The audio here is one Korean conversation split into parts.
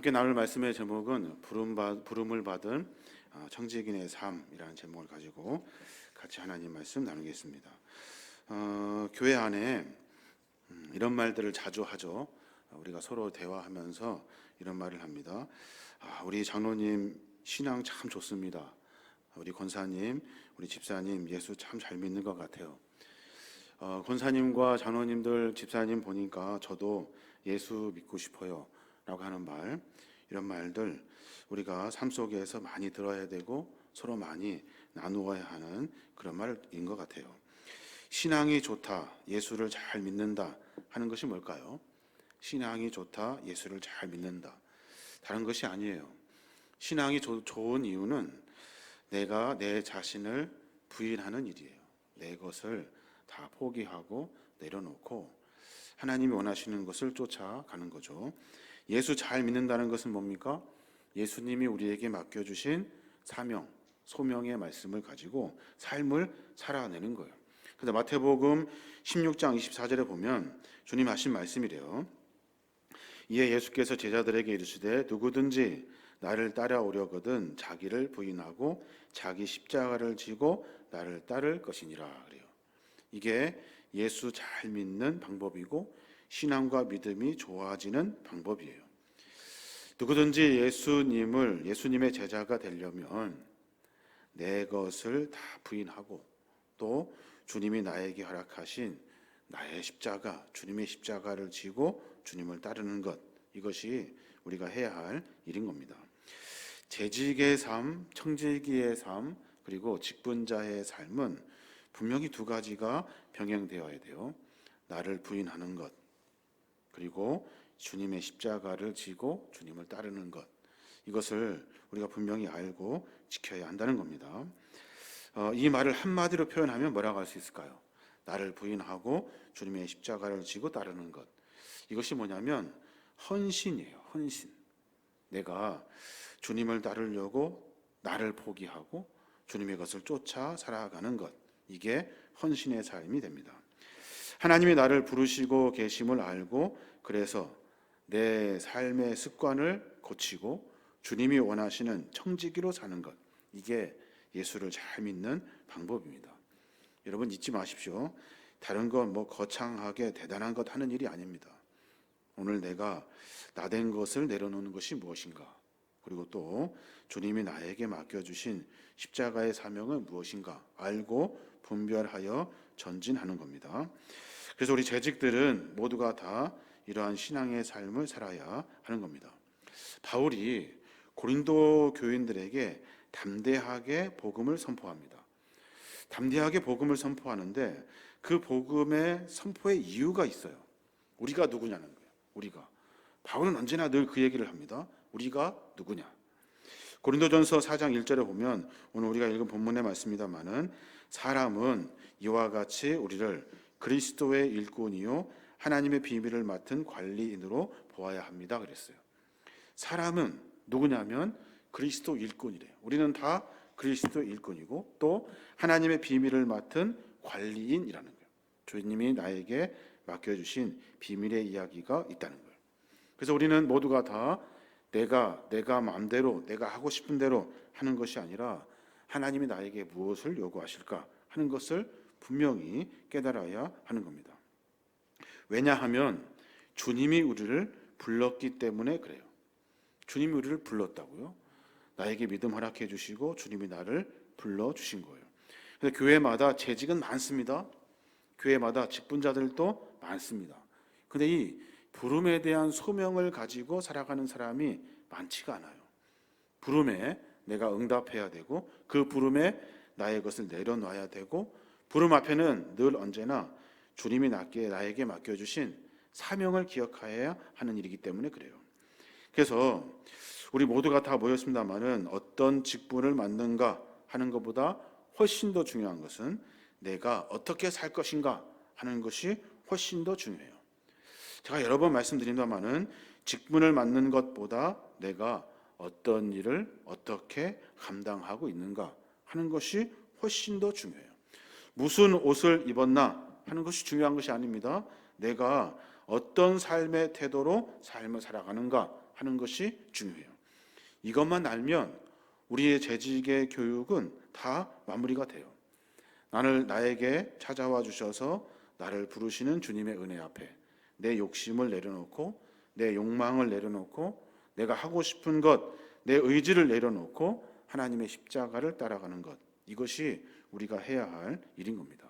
함께 나눌 말씀의 제목은 부름을 받은 청지기의 삶이라는 제목을 가지고 같이 하나님 말씀 나누겠습니다. 교회 안에 이런 말들을 자주 하죠. 우리가 서로 대화하면서 이런 말을 합니다. 우리 장로님 신앙 참 좋습니다. 우리 권사님, 우리 집사님 예수 참 잘 믿는 것 같아요. 권사님과 장로님들, 집사님 보니까 저도 예수 믿고 싶어요 라고 하는 말, 이런 말들 우리가 삶 속에서 많이 들어야 되고 서로 많이 나누어야 하는 그런 말인 것 같아요. 신앙이 좋다, 예수를 잘 믿는다 하는 것이 뭘까요? 신앙이 좋다, 예수를 잘 믿는다, 다른 것이 아니에요. 신앙이 좋은 이유는 내가 내 자신을 부인하는 일이에요. 내 것을 다 포기하고 내려놓고 하나님이 원하시는 것을 쫓아가는 거죠. 예수 잘 믿는다는 것은 뭡니까? 예수님이 우리에게 맡겨주신 사명, 소명의 말씀을 가지고 삶을 살아내는 거예요. 그래서 마태복음 16장 24절에 보면 주님 하신 말씀이래요. 이에 예수께서 제자들에게 이르시되 누구든지 나를 따라오려거든 자기를 부인하고 자기 십자가를 지고 나를 따를 것이니라 그래요. 이게 예수 잘 믿는 방법이고 신앙과 믿음이 좋아지는 방법이에요. 누구든지 예수님의 제자가 되려면 내 것을 다 부인하고 또 주님이 나에게 허락하신 나의 십자가, 주님의 십자가를 지고 주님을 따르는 것, 이것이 우리가 해야 할 일인 겁니다. 재직의 삶, 청지기의 삶, 그리고 직분자의 삶은 분명히 두 가지가 병행되어야 돼요. 나를 부인하는 것, 그리고 주님의 십자가를 지고 주님을 따르는 것, 이것을 우리가 분명히 알고 지켜야 한다는 겁니다. 이 말을 한마디로 표현하면 뭐라고 할 수 있을까요? 나를 부인하고 주님의 십자가를 지고 따르는 것, 이것이 뭐냐면 헌신이에요. 헌신. 내가 주님을 따르려고 나를 포기하고 주님의 것을 쫓아 살아가는 것, 이게 헌신의 삶이 됩니다. 하나님이 나를 부르시고 계심을 알고 그래서 내 삶의 습관을 고치고 주님이 원하시는 청지기로 사는 것, 이게 예수를 잘 믿는 방법입니다. 여러분 잊지 마십시오. 다른 건 거창하게 대단한 것 하는 일이 아닙니다. 오늘 내가 나된 것을 내려놓는 것이 무엇인가, 그리고 또 주님이 나에게 맡겨주신 십자가의 사명은 무엇인가 알고 분별하여 전진하는 겁니다. 그래서 우리 재직들은 모두가 다 이러한 신앙의 삶을 살아야 하는 겁니다. 바울이 고린도 교인들에게 담대하게 복음을 선포합니다. 담대하게 복음을 선포하는데 그 복음의 선포의 이유가 있어요. 우리가 누구냐는 거예요. 우리가. 바울은 언제나 늘 그 얘기를 합니다. 우리가 누구냐. 고린도전서 4장 1절에 보면 오늘 우리가 읽은 본문의 말씀입니다마는 사람은 이와 같이 우리를 그리스도의 일꾼이요 하나님의 비밀을 맡은 관리인으로 보아야 합니다 그랬어요. 사람은 누구냐면 그리스도 일꾼이래요. 우리는 다 그리스도 일꾼이고 또 하나님의 비밀을 맡은 관리인이라는 거예요. 주님이 나에게 맡겨주신 비밀의 이야기가 있다는 거예요. 그래서 우리는 모두가 다 내가 마음대로 내가 하고 싶은 대로 하는 것이 아니라 하나님이 나에게 무엇을 요구하실까 하는 것을 분명히 깨달아야 하는 겁니다. 왜냐하면 주님이 우리를 불렀기 때문에 그래요. 주님이 우리를 불렀다고요? 나에게 믿음 허락해 주시고 주님이 나를 불러주신 거예요. 그래서 교회마다 재직은 많습니다. 교회마다 직분자들도 많습니다. 근데 이 부름에 대한 소명을 가지고 살아가는 사람이 많지가 않아요. 부름에 내가 응답해야 되고 그 부름에 나의 것을 내려놔야 되고 부름 앞에는 늘 언제나 주님이 나에게 맡겨주신 사명을 기억해야 하는 일이기 때문에 그래요. 그래서 우리 모두가 다 모였습니다마는 어떤 직분을 맡는가 하는 것보다 훨씬 더 중요한 것은 내가 어떻게 살 것인가 하는 것이 훨씬 더 중요해요. 제가 여러 번 말씀드립니다마는 직분을 맡는 것보다 내가 어떤 일을 어떻게 감당하고 있는가 하는 것이 훨씬 더 중요해요. 무슨 옷을 입었나 하는 것이 중요한 것이 아닙니다. 내가 어떤 삶의 태도로 삶을 살아가는가 하는 것이 중요해요. 이것만 알면 우리의 재직의 교육은 다 마무리가 돼요. 나에게 찾아와 주셔서 나를 부르시는 주님의 은혜 앞에 내 욕심을 내려놓고 내 욕망을 내려놓고 내가 하고 싶은 것, 내 의지를 내려놓고 하나님의 십자가를 따라가는 것, 이것이 우리가 해야 할 일인 겁니다.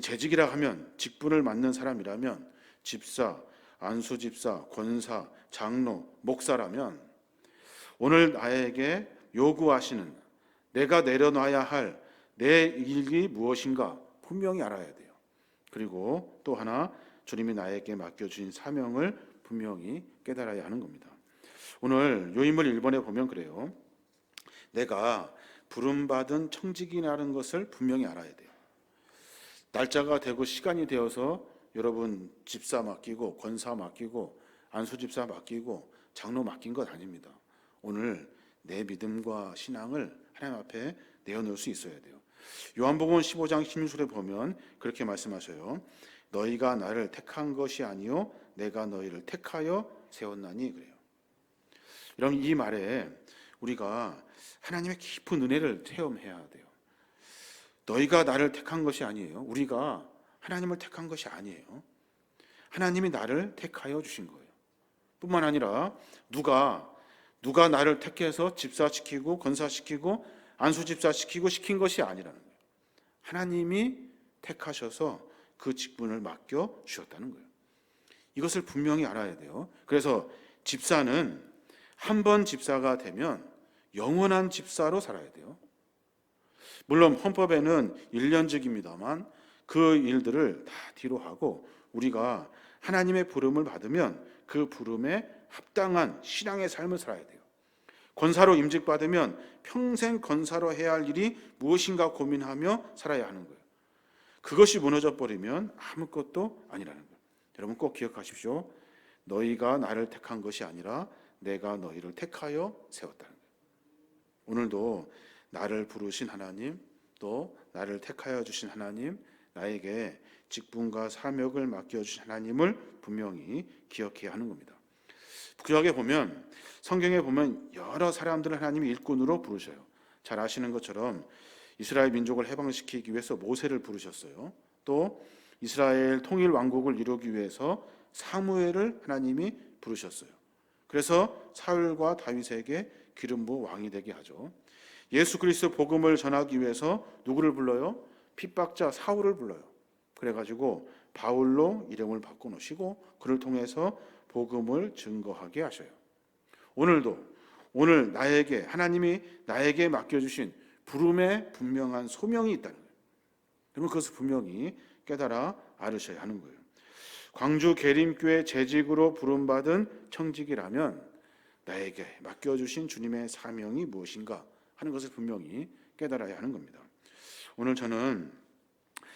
재직이라 하면 직분을 맡는 사람이라면 집사, 안수집사, 권사, 장로, 목사라면 오늘 나에게 요구하시는 내가 내려놔야 할 내 일이 무엇인가 분명히 알아야 돼요. 그리고 또 하나 주님이 나에게 맡겨주신 사명을 분명히 깨달아야 하는 겁니다. 오늘 요인물 1번에 보면 그래요. 내가 부름받은 청직이라는 것을 분명히 알아야 돼요. 날짜가 되고 시간이 되어서 여러분 집사 맡기고 권사 맡기고 안수집사 맡기고 장로 맡긴 것 아닙니다. 오늘 내 믿음과 신앙을 하나님 앞에 내어놓을 수 있어야 돼요. 요한복음 15장 16절에 보면 그렇게 말씀하셔요. 너희가 나를 택한 것이 아니요 내가 너희를 택하여 세웠나니 그래요. 여러분 이 말에 우리가 하나님의 깊은 은혜를 체험해야 돼요. 너희가 나를 택한 것이 아니에요. 우리가 하나님을 택한 것이 아니에요. 하나님이 나를 택하여 주신 거예요. 뿐만 아니라 누가 나를 택해서 집사시키고 권사시키고 안수집사시키고 시킨 것이 아니라는 거예요. 하나님이 택하셔서 그 직분을 맡겨 주셨다는 거예요. 이것을 분명히 알아야 돼요. 그래서 집사는 한 번 집사가 되면 영원한 집사로 살아야 돼요. 물론 헌법에는 1년직입니다만 그 일들을 다 뒤로 하고 우리가 하나님의 부름을 받으면 그 부름에 합당한 신앙의 삶을 살아야 돼요. 권사로 임직받으면 평생 권사로 해야 할 일이 무엇인가 고민하며 살아야 하는 거예요. 그것이 무너져 버리면 아무것도 아니라는 거예요. 여러분 꼭 기억하십시오. 너희가 나를 택한 것이 아니라 내가 너희를 택하여 세웠다는 거예요. 오늘도 나를 부르신 하나님, 또 나를 택하여 주신 하나님, 나에게 직분과 사명을 맡겨주신 하나님을 분명히 기억해야 하는 겁니다. 구약에 보면 성경에 보면 여러 사람들을 하나님이 일꾼으로 부르셔요. 잘 아시는 것처럼 이스라엘 민족을 해방시키기 위해서 모세를 부르셨어요. 또 이스라엘 통일 왕국을 이루기 위해서 사무엘을 하나님이 부르셨어요. 그래서 사울과 다윗에게 기름 부어 왕이 되게 하죠. 예수 그리스도 복음을 전하기 위해서 누구를 불러요? 핍박자 사울을 불러요. 그래가지고 바울로 이름을 바꿔놓으시고 그를 통해서 복음을 증거하게 하셔요. 오늘 하나님이 나에게 맡겨주신 부름에 분명한 소명이 있다는 거예요. 그러면 그것을 분명히 깨달아 알으셔야 하는 거예요. 광주 계림교회 재직으로 부름받은 청직이라면 나에게 맡겨주신 주님의 사명이 무엇인가 하는 것을 분명히 깨달아야 하는 겁니다. 오늘 저는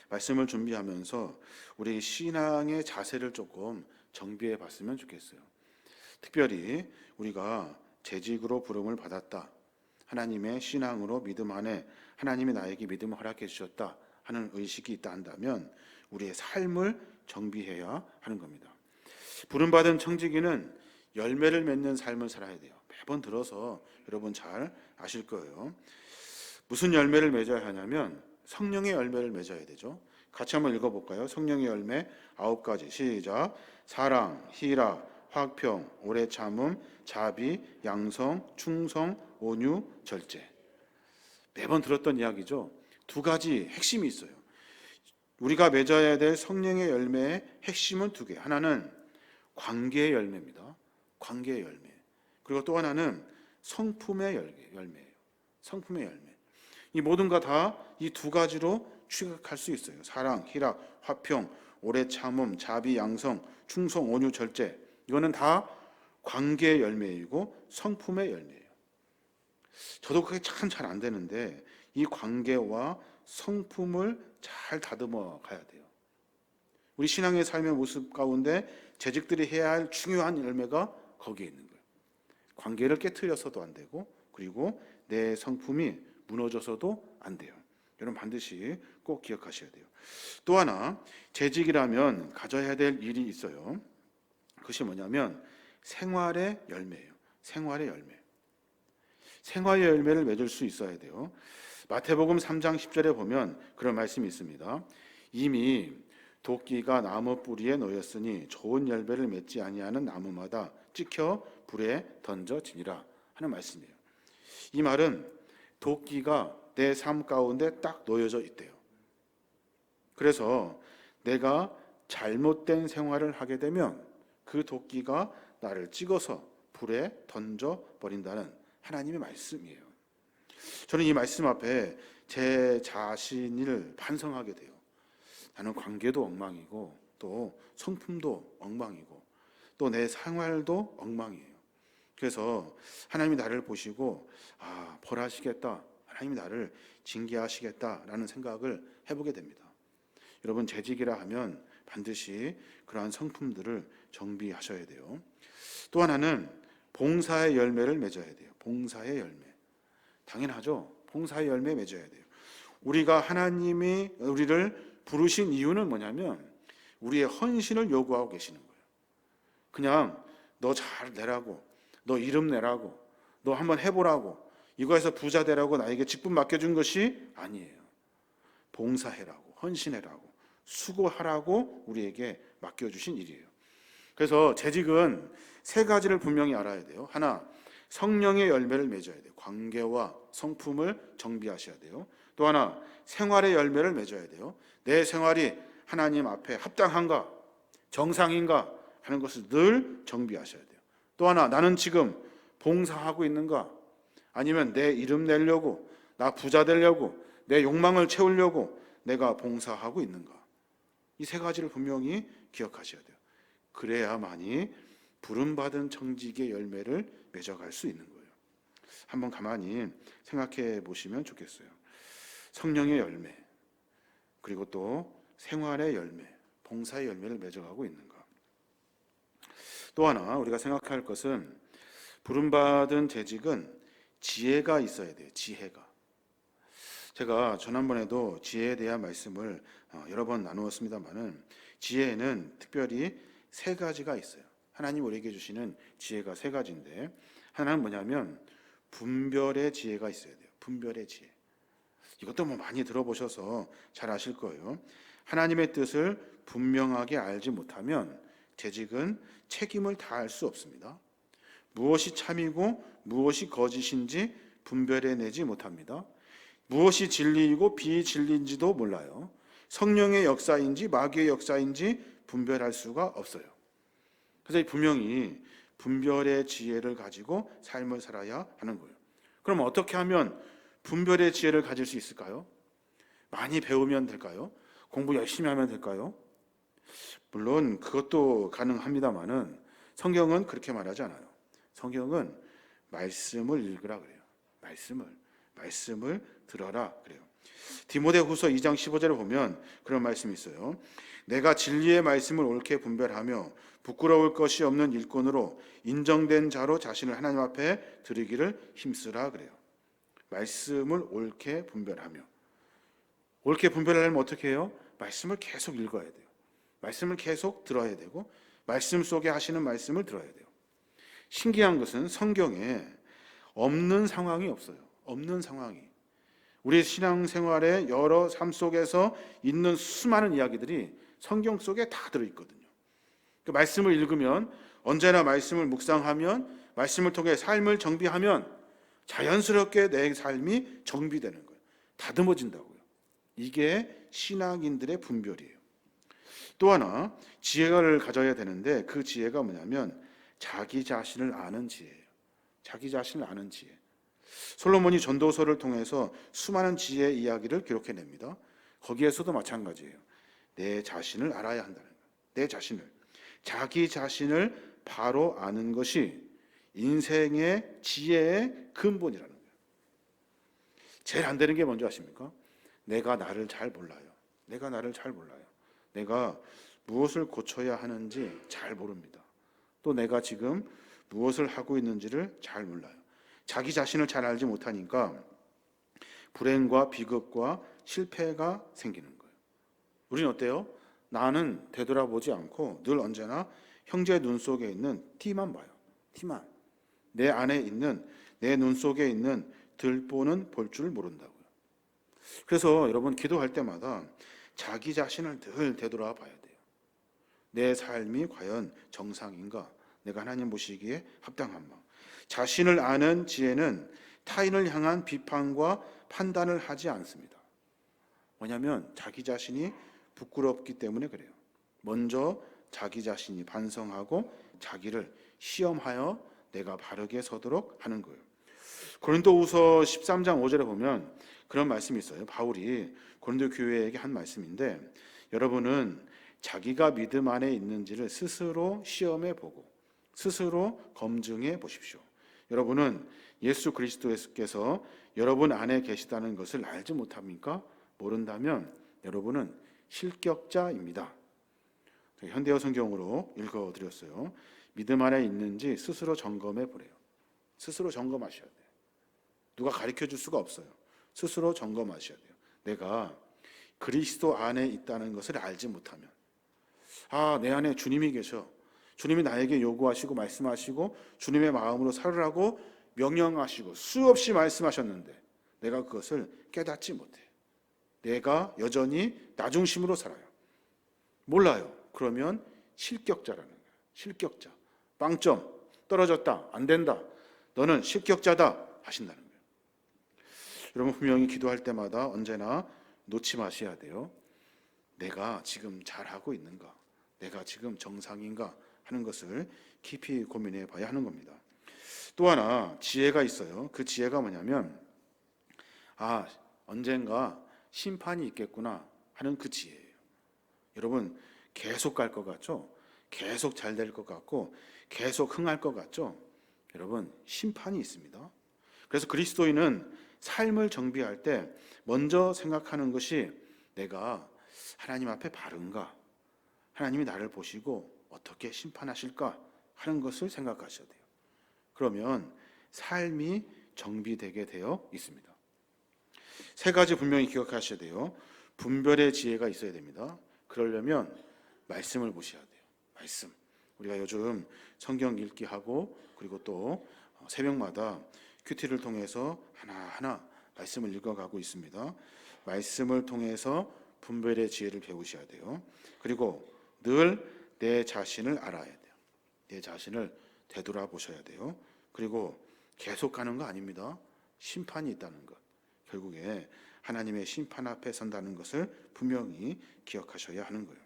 말씀을 준비하면서 우리 신앙의 자세를 조금 정비해 봤으면 좋겠어요. 특별히 우리가 재직으로 부름을 받았다. 하나님의 신앙으로 믿음 안에 하나님이 나에게 믿음을 허락해 주셨다 하는 의식이 있다 한다면 우리의 삶을 정비해야 하는 겁니다. 부름받은 청지기는 열매를 맺는 삶을 살아야 돼요. 매번 들어서 여러분 잘 아실 거예요. 무슨 열매를 맺어야 하냐면 성령의 열매를 맺어야 되죠. 같이 한번 읽어볼까요? 성령의 열매 9가지 시작. 사랑, 희락, 화평, 오래 참음, 자비, 양성, 충성, 온유, 절제. 매번 들었던 이야기죠. 2가지 핵심이 있어요. 우리가 맺어야 될 성령의 열매의 핵심은 2개. 하나는 관계의 열매입니다. 관계의 열매. 그리고 또 하나는 성품의 열매예요. 성품의 열매. 이 모든 거 다 이 2가지로 취급할 수 있어요. 사랑, 희락, 화평, 오래 참음, 자비, 양성, 충성, 온유, 절제. 이거는 다 관계의 열매이고 성품의 열매예요. 저도 그게 참 잘 안 되는데 이 관계와 성품을 잘 다듬어 가야 돼요. 우리 신앙의 삶의 모습 가운데 재직들이 해야 할 중요한 열매가 거기에 있는 거예요. 관계를 깨트려서도 안 되고 그리고 내 성품이 무너져서도 안 돼요. 여러분 반드시 꼭 기억하셔야 돼요. 또 하나 재직이라면 가져야 될 일이 있어요. 그것이 뭐냐면 생활의 열매예요. 생활의 열매. 생활의 열매를 맺을 수 있어야 돼요. 마태복음 3장 10절에 보면 그런 말씀이 있습니다. 이미 도끼가 나무 뿌리에 놓였으니 좋은 열매를 맺지 아니하는 나무마다 찍혀 불에 던져지니라 하는 말씀이에요. 이 말은 도끼가 내 삶 가운데 딱 놓여져 있대요. 그래서 내가 잘못된 생활을 하게 되면 그 도끼가 나를 찍어서 불에 던져버린다는 하나님의 말씀이에요. 저는 이 말씀 앞에 제 자신을 반성하게 돼요. 나는 관계도 엉망이고 또 성품도 엉망이고 또 내 생활도 엉망이에요. 그래서 하나님이 나를 보시고 벌하시겠다, 하나님이 나를 징계하시겠다라는 생각을 해보게 됩니다. 여러분, 재직이라 하면 반드시 그러한 성품들을 정비하셔야 돼요. 또 하나는 봉사의 열매를 맺어야 돼요. 봉사의 열매. 당연하죠. 봉사의 열매 맺어야 돼요. 우리가 하나님이 우리를 부르신 이유는 뭐냐면 우리의 헌신을 요구하고 계시는 거예요. 그냥 너 잘 내라고, 너 이름 내라고, 너 한번 해보라고, 이거에서 부자 되라고 나에게 직분 맡겨준 것이 아니에요. 봉사해라고, 헌신해라고, 수고하라고 우리에게 맡겨주신 일이에요. 그래서 재직은 세 가지를 분명히 알아야 돼요. 하나, 성령의 열매를 맺어야 돼요. 관계와 성품을 정비하셔야 돼요. 또 하나, 생활의 열매를 맺어야 돼요. 내 생활이 하나님 앞에 합당한가, 정상인가 하는 것을 늘 정비하셔야 돼요. 또 하나, 나는 지금 봉사하고 있는가, 아니면 내 이름 내려고, 나 부자 되려고, 내 욕망을 채우려고 내가 봉사하고 있는가. 이 세 가지를 분명히 기억하셔야 돼요. 그래야만이 부름받은 청직의 열매를 맺어갈 수 있는 거예요. 한번 가만히 생각해 보시면 좋겠어요. 성령의 열매, 그리고 또 생활의 열매, 봉사의 열매를 맺어가고 있는가. 또 하나 우리가 생각할 것은 부름받은 재직은 지혜가 있어야 돼요. 지혜가. 제가 지난번에도 지혜에 대한 말씀을 여러 번 나누었습니다만은 지혜에는 특별히 세 가지가 있어요. 하나님 우리에게 주시는 지혜가 세 가지인데, 하나는 뭐냐면 분별의 지혜가 있어야 돼요. 분별의 지혜. 이것도 많이 들어보셔서 잘 아실 거예요. 하나님의 뜻을 분명하게 알지 못하면 재직은 책임을 다할 수 없습니다. 무엇이 참이고 무엇이 거짓인지 분별해내지 못합니다. 무엇이 진리이고 비진리인지도 몰라요. 성령의 역사인지 마귀의 역사인지 분별할 수가 없어요. 그래서 분명히 분별의 지혜를 가지고 삶을 살아야 하는 거예요. 그럼 어떻게 하면 분별의 지혜를 가질 수 있을까요? 많이 배우면 될까요? 공부 열심히 하면 될까요? 물론 그것도 가능합니다만은 성경은 그렇게 말하지 않아요. 성경은 말씀을 읽으라 그래요. 말씀을 들어라 그래요. 디모데후서 2장 15절에 보면 그런 말씀이 있어요. 내가 진리의 말씀을 옳게 분별하며 부끄러울 것이 없는 일꾼으로 인정된 자로 자신을 하나님 앞에 드리기를 힘쓰라 그래요. 말씀을 옳게 분별하며. 옳게 분별하려면 어떻게 해요? 말씀을 계속 읽어야 돼요. 말씀을 계속 들어야 되고 말씀 속에 하시는 말씀을 들어야 돼요. 신기한 것은 성경에 없는 상황이 없어요. 없는 상황이. 우리 신앙생활의 여러 삶 속에서 있는 수많은 이야기들이 성경 속에 다 들어있거든요. 그 말씀을 읽으면, 언제나 말씀을 묵상하면, 말씀을 통해 삶을 정비하면 자연스럽게 내 삶이 정비되는 거예요. 다듬어진다고요. 이게 신앙인들의 분별이에요. 또 하나 지혜를 가져야 되는데 그 지혜가 뭐냐면 자기 자신을 아는 지혜예요. 자기 자신을 아는 지혜. 솔로몬이 전도서를 통해서 수많은 지혜의 이야기를 기록해냅니다. 거기에서도 마찬가지예요. 내 자신을 알아야 한다는 거예요. 내 자신을. 자기 자신을 바로 아는 것이 인생의 지혜의 근본이라는 거예요. 제일 안 되는 게 뭔지 아십니까? 내가 나를 잘 몰라요. 내가 무엇을 고쳐야 하는지 잘 모릅니다. 또 내가 지금 무엇을 하고 있는지를 잘 몰라요. 자기 자신을 잘 알지 못하니까 불행과 비극과 실패가 생기는 거예요. 우리는 어때요? 나는 되돌아보지 않고 늘 언제나 형제 눈 속에 있는 티만 봐요. 티만. 내 안에 있는, 내 눈 속에 있는 들보는 볼 줄 모른다고요. 그래서 여러분 기도할 때마다 자기 자신을 늘 되돌아봐야 돼요. 내 삶이 과연 정상인가? 내가 하나님 보시기에 합당한가? 자신을 아는 지혜는 타인을 향한 비판과 판단을 하지 않습니다. 뭐냐면 자기 자신이 부끄럽기 때문에 그래요. 먼저 자기 자신이 반성하고 자기를 시험하여 내가 바르게 서도록 하는 거예요. 고린도후서 13장 5절에 보면 그런 말씀이 있어요. 바울이 고린도 교회에게 한 말씀인데, 여러분은 자기가 믿음 안에 있는지를 스스로 시험해 보고 스스로 검증해 보십시오. 여러분은 예수 그리스도께서 여러분 안에 계시다는 것을 알지 못합니까? 모른다면 여러분은 실격자입니다. 현대어 성경으로 읽어드렸어요. 믿음 안에 있는지 스스로 점검해 보래요. 스스로 점검하셔야 돼요. 누가 가르쳐 줄 수가 없어요. 스스로 점검하셔야 돼요. 내가 그리스도 안에 있다는 것을 알지 못하면, 내 안에 주님이 계셔. 주님이 나에게 요구하시고 말씀하시고 주님의 마음으로 살으라고 명령하시고 수없이 말씀하셨는데 내가 그것을 깨닫지 못해. 내가 여전히 나 중심으로 살아요. 몰라요. 그러면 실격자라는 거예요. 실격자. 빵점. 떨어졌다. 안 된다. 너는 실격자다. 하신다는 거예요. 여러분 분명히 기도할 때마다 언제나 놓지 마셔야 돼요. 내가 지금 잘하고 있는가? 내가 지금 정상인가? 하는 것을 깊이 고민해 봐야 하는 겁니다. 또 하나 지혜가 있어요. 그 지혜가 뭐냐면 언젠가 심판이 있겠구나 하는 그 지혜예요. 여러분 계속 갈 것 같죠? 계속 잘 될 것 같고 계속 흥할 것 같죠? 여러분 심판이 있습니다. 그래서 그리스도인은 삶을 정비할 때 먼저 생각하는 것이 내가 하나님 앞에 바른가? 하나님이 나를 보시고 어떻게 심판하실까 하는 것을 생각하셔야 돼요. 그러면 삶이 정비되게 되어 있습니다. 세 가지 분명히 기억하셔야 돼요. 분별의 지혜가 있어야 됩니다. 그러려면 말씀을 보셔야 돼요. 말씀. 우리가 요즘 성경 읽기 하고 그리고 또 새벽마다 큐티를 통해서 하나하나 말씀을 읽어가고 있습니다. 말씀을 통해서 분별의 지혜를 배우셔야 돼요. 그리고 늘 내 자신을 알아야 돼요. 내 자신을 되돌아보셔야 돼요. 그리고 계속 가는 거 아닙니다. 심판이 있다는 것. 결국에 하나님의 심판 앞에 선다는 것을 분명히 기억하셔야 하는 거예요.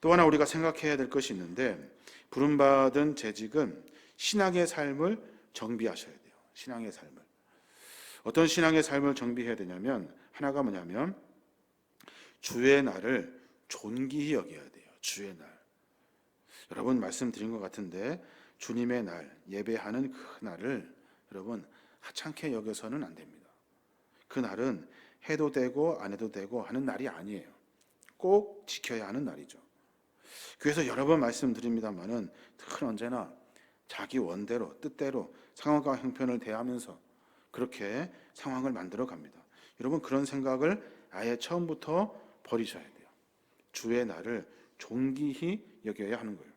또 하나 우리가 생각해야 될 것이 있는데, 부름받은 재직은 신앙의 삶을 정비하셔야 돼요. 신앙의 삶을. 어떤 신앙의 삶을 정비해야 되냐면, 하나가 뭐냐면 주의 날을 존귀히 여겨야 돼요. 주의 날. 여러분 말씀드린 것 같은데 주님의 날, 예배하는 그 날을 여러분 하찮게 여겨서는 안 됩니다. 그 날은 해도 되고 안 해도 되고 하는 날이 아니에요. 꼭 지켜야 하는 날이죠. 그래서 여러 번 말씀드립니다만은 늘 언제나 자기 원대로 뜻대로 상황과 형편을 대하면서 그렇게 상황을 만들어 갑니다. 여러분 그런 생각을 아예 처음부터 버리셔야 돼요. 주의 날을 존귀히 여겨야 하는 거예요.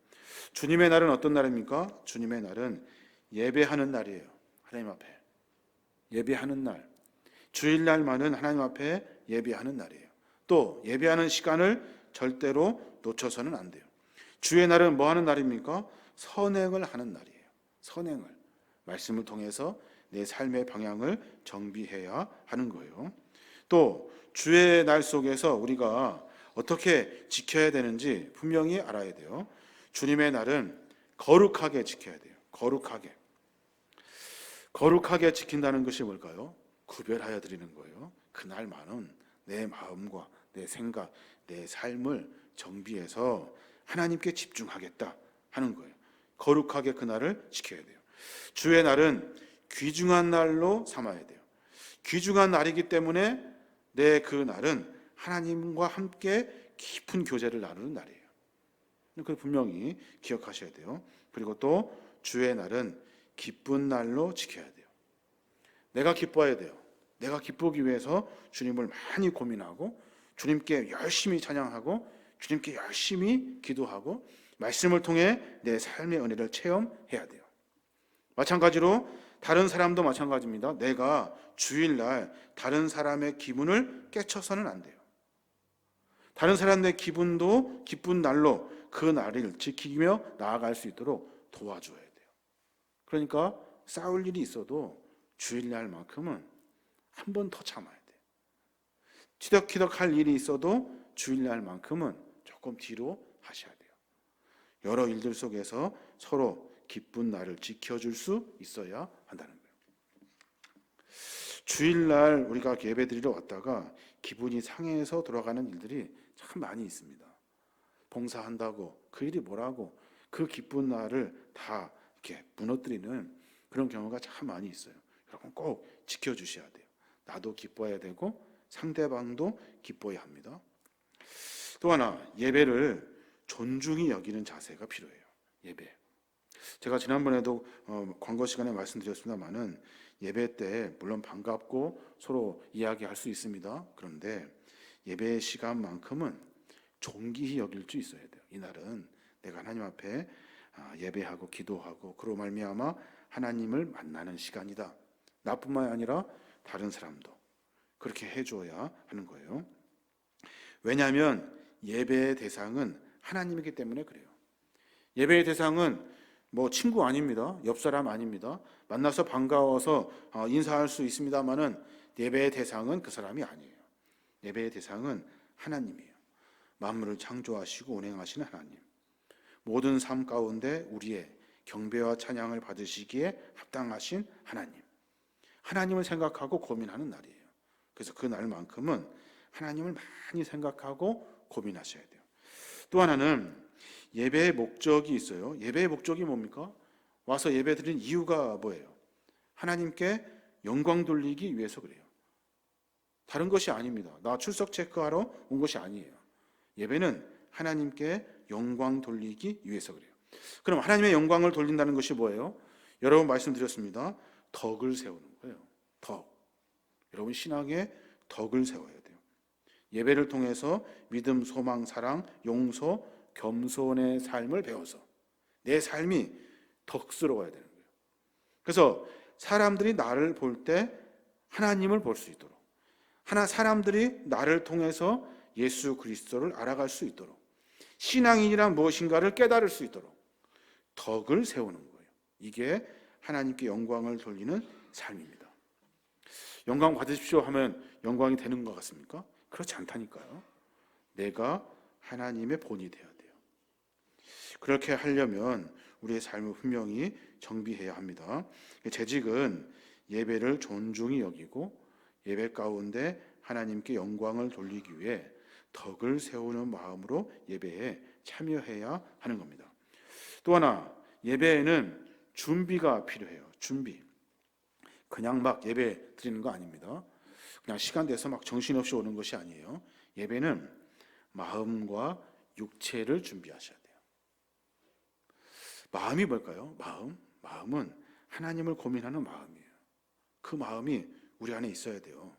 주님의 날은 어떤 날입니까? 주님의 날은 예배하는 날이에요. 하나님 앞에 예배하는 날. 주일날만은 하나님 앞에 예배하는 날이에요. 또 예배하는 시간을 절대로 놓쳐서는 안 돼요. 주의 날은 뭐 하는 날입니까? 선행을 하는 날이에요. 선행을. 말씀을 통해서 내 삶의 방향을 정비해야 하는 거예요. 또 주의 날 속에서 우리가 어떻게 지켜야 되는지 분명히 알아야 돼요. 주님의 날은 거룩하게 지켜야 돼요. 거룩하게. 거룩하게 지킨다는 것이 뭘까요? 구별하여 드리는 거예요. 그날만은 내 마음과 내 생각, 내 삶을 정비해서 하나님께 집중하겠다 하는 거예요. 거룩하게 그날을 지켜야 돼요. 주의 날은 귀중한 날로 삼아야 돼요. 귀중한 날이기 때문에 내 그 날은 하나님과 함께 깊은 교제를 나누는 날이에요. 그걸 분명히 기억하셔야 돼요. 그리고 또 주의 날은 기쁜 날로 지켜야 돼요. 내가 기뻐야 돼요. 내가 기쁘기 위해서 주님을 많이 고민하고 주님께 열심히 찬양하고 주님께 열심히 기도하고 말씀을 통해 내 삶의 은혜를 체험해야 돼요. 마찬가지로 다른 사람도 마찬가지입니다. 내가 주일날 다른 사람의 기분을 깨쳐서는 안 돼요. 다른 사람의 기분도 기쁜 날로 그 날을 지키며 나아갈 수 있도록 도와줘야 돼요. 그러니까 싸울 일이 있어도 주일날만큼은 한 번 더 참아야 돼요. 티덕티덕할 일이 있어도 주일날만큼은 조금 뒤로 하셔야 돼요. 여러 일들 속에서 서로 기쁜 날을 지켜줄 수 있어야 한다는 거예요. 주일날 우리가 예배드리러 왔다가 기분이 상해서 돌아가는 일들이 참 많이 있습니다. 봉사한다고 그 일이 뭐라고 그 기쁜 날을 다 이렇게 무너뜨리는 그런 경우가 참 많이 있어요. 여러분 꼭 지켜주셔야 돼요. 나도 기뻐해야 되고 상대방도 기뻐해야 합니다. 또 하나, 예배를 존중히 여기는 자세가 필요해요. 예배. 제가 지난번에도 광고 시간에 말씀드렸습니다만은 예배 때 물론 반갑고 서로 이야기할 수 있습니다. 그런데 예배 시간만큼은 존귀히 여길 수 있어야 돼요. 이날은 내가 하나님 앞에 예배하고 기도하고 그로 말미암아 하나님을 만나는 시간이다. 나뿐만 아니라 다른 사람도 그렇게 해줘야 하는 거예요. 왜냐하면 예배의 대상은 하나님이기 때문에 그래요. 예배의 대상은 뭐 친구 아닙니다. 옆 사람 아닙니다. 만나서 반가워서 인사할 수 있습니다만은 예배의 대상은 그 사람이 아니에요. 예배의 대상은 하나님이에요. 만물을 창조하시고 운행하시는 하나님. 모든 삶 가운데 우리의 경배와 찬양을 받으시기에 합당하신 하나님. 하나님을 생각하고 고민하는 날이에요. 그래서 그 날만큼은 하나님을 많이 생각하고 고민하셔야 돼요. 또 하나는 예배의 목적이 있어요. 예배의 목적이 뭡니까? 와서 예배 드리는 이유가 뭐예요? 하나님께 영광 돌리기 위해서 그래요. 다른 것이 아닙니다. 나 출석 체크하러 온 것이 아니에요. 예배는 하나님께 영광 돌리기 위해서 그래요. 그럼 하나님의 영광을 돌린다는 것이 뭐예요? 여러분 말씀드렸습니다. 덕을 세우는 거예요. 덕. 여러분 신앙에 덕을 세워야 돼요. 예배를 통해서 믿음, 소망, 사랑, 용서, 겸손의 삶을 배워서 내 삶이 덕스러워야 되는 거예요. 그래서 사람들이 나를 볼 때 하나님을 볼 수 있도록 사람들이 나를 통해서 예수 그리스도를 알아갈 수 있도록 신앙인이란 무엇인가를 깨달을 수 있도록 덕을 세우는 거예요. 이게 하나님께 영광을 돌리는 삶입니다. 영광 받으십시오 하면 영광이 되는 것 같습니까? 그렇지 않다니까요. 내가 하나님의 본이 되어야 돼요. 그렇게 하려면 우리의 삶을 분명히 정비해야 합니다. 재직은 예배를 존중히 여기고 예배 가운데 하나님께 영광을 돌리기 위해 덕을 세우는 마음으로 예배에 참여해야 하는 겁니다. 또 하나, 예배에는 준비가 필요해요. 준비. 그냥 막 예배 드리는 거 아닙니다. 그냥 시간 돼서 막 정신없이 오는 것이 아니에요. 예배는 마음과 육체를 준비하셔야 돼요. 마음이 뭘까요? 마음은 하나님을 고민하는 마음이에요. 그 마음이 우리 안에 있어야 돼요.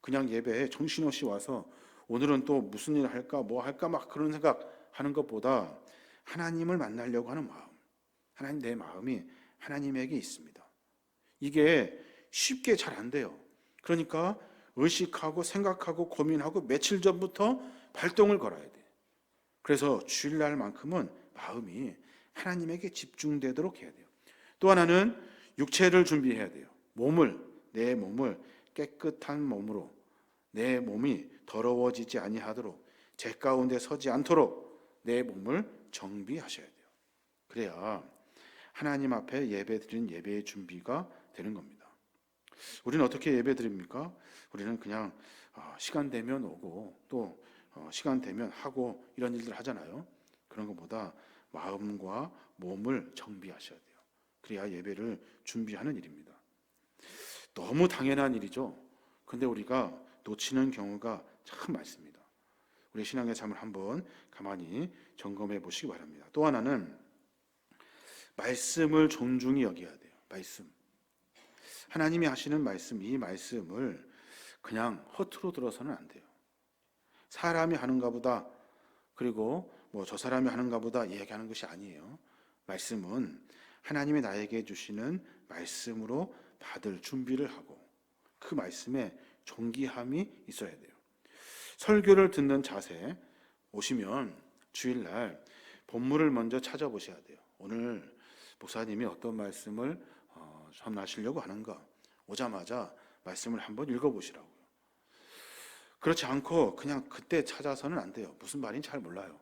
그냥 예배에 정신없이 와서 오늘은 또 무슨 일을 할까 뭐 할까 막 그런 생각하는 것보다 하나님을 만나려고 하는 마음, 하나님 내 마음이 하나님에게 있습니다. 이게 쉽게 잘 안 돼요. 그러니까 의식하고 생각하고 고민하고 며칠 전부터 발동을 걸어야 돼. 그래서 주일날만큼은 마음이 하나님에게 집중되도록 해야 돼요. 또 하나는 육체를 준비해야 돼요. 내 몸을 깨끗한 몸으로 내 몸이 더러워지지 아니하도록 제 가운데 서지 않도록 내 몸을 정비하셔야 돼요. 그래야 하나님 앞에 예배 드리는 예배의 준비가 되는 겁니다. 우리는 어떻게 예배 드립니까? 우리는 그냥 시간 되면 오고 또 시간 되면 하고 이런 일들 하잖아요. 그런 것보다 마음과 몸을 정비하셔야 돼요. 그래야 예배를 준비하는 일입니다. 너무 당연한 일이죠. 근데 우리가 놓치는 경우가 참 많습니다. 우리 신앙의 삶을 한번 가만히 점검해 보시기 바랍니다. 또 하나는 말씀을 존중히 여겨야 돼요. 말씀. 하나님이 하시는 말씀, 이 말씀을 그냥 허투루 들어서는 안 돼요. 사람이 하는가 보다. 그리고 뭐 저 사람이 하는가 보다 이야기하는 것이 아니에요. 말씀은 하나님이 나에게 주시는 말씀으로 받을 준비를 하고 그 말씀에 존귀함이 있어야 돼요. 설교를 듣는 자세 오시면 주일날 본문을 먼저 찾아보셔야 돼요. 오늘 목사님이 어떤 말씀을 전하시려고 하는가 오자마자 말씀을 한번 읽어보시라고요. 그렇지 않고 그냥 그때 찾아서는 안 돼요. 무슨 말인지 잘 몰라요.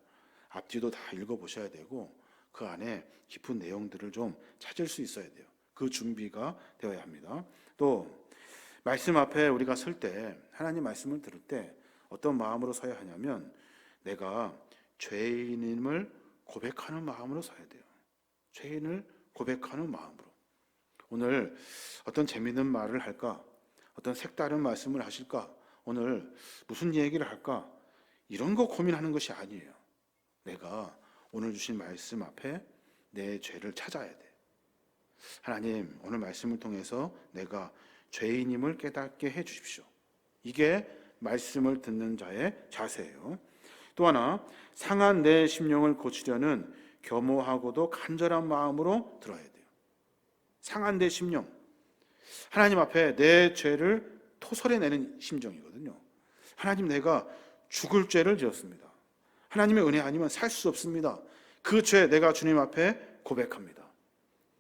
앞뒤도 다 읽어보셔야 되고 그 안에 깊은 내용들을 좀 찾을 수 있어야 돼요. 그 준비가 되어야 합니다. 또 말씀 앞에 우리가 설 때 하나님 말씀을 들을 때 어떤 마음으로 서야 하냐면 내가 죄인임을 고백하는 마음으로 서야 돼요. 죄인을 고백하는 마음으로. 오늘 어떤 재미있는 말을 할까? 어떤 색다른 말씀을 하실까? 오늘 무슨 얘기를 할까? 이런 거 고민하는 것이 아니에요. 내가 오늘 주신 말씀 앞에 내 죄를 찾아야 돼. 하나님, 오늘 말씀을 통해서 내가 죄인임을 깨닫게 해 주십시오. 이게 말씀을 듣는 자의 자세예요. 또 하나, 상한 내 심령을 고치려는 겸허하고도 간절한 마음으로 들어야 돼요. 상한 내 심령. 하나님 앞에 내 죄를 토설해내는 심정이거든요. 하나님, 내가 죽을 죄를 지었습니다. 하나님의 은혜 아니면 살 수 없습니다. 그 죄 내가 주님 앞에 고백합니다.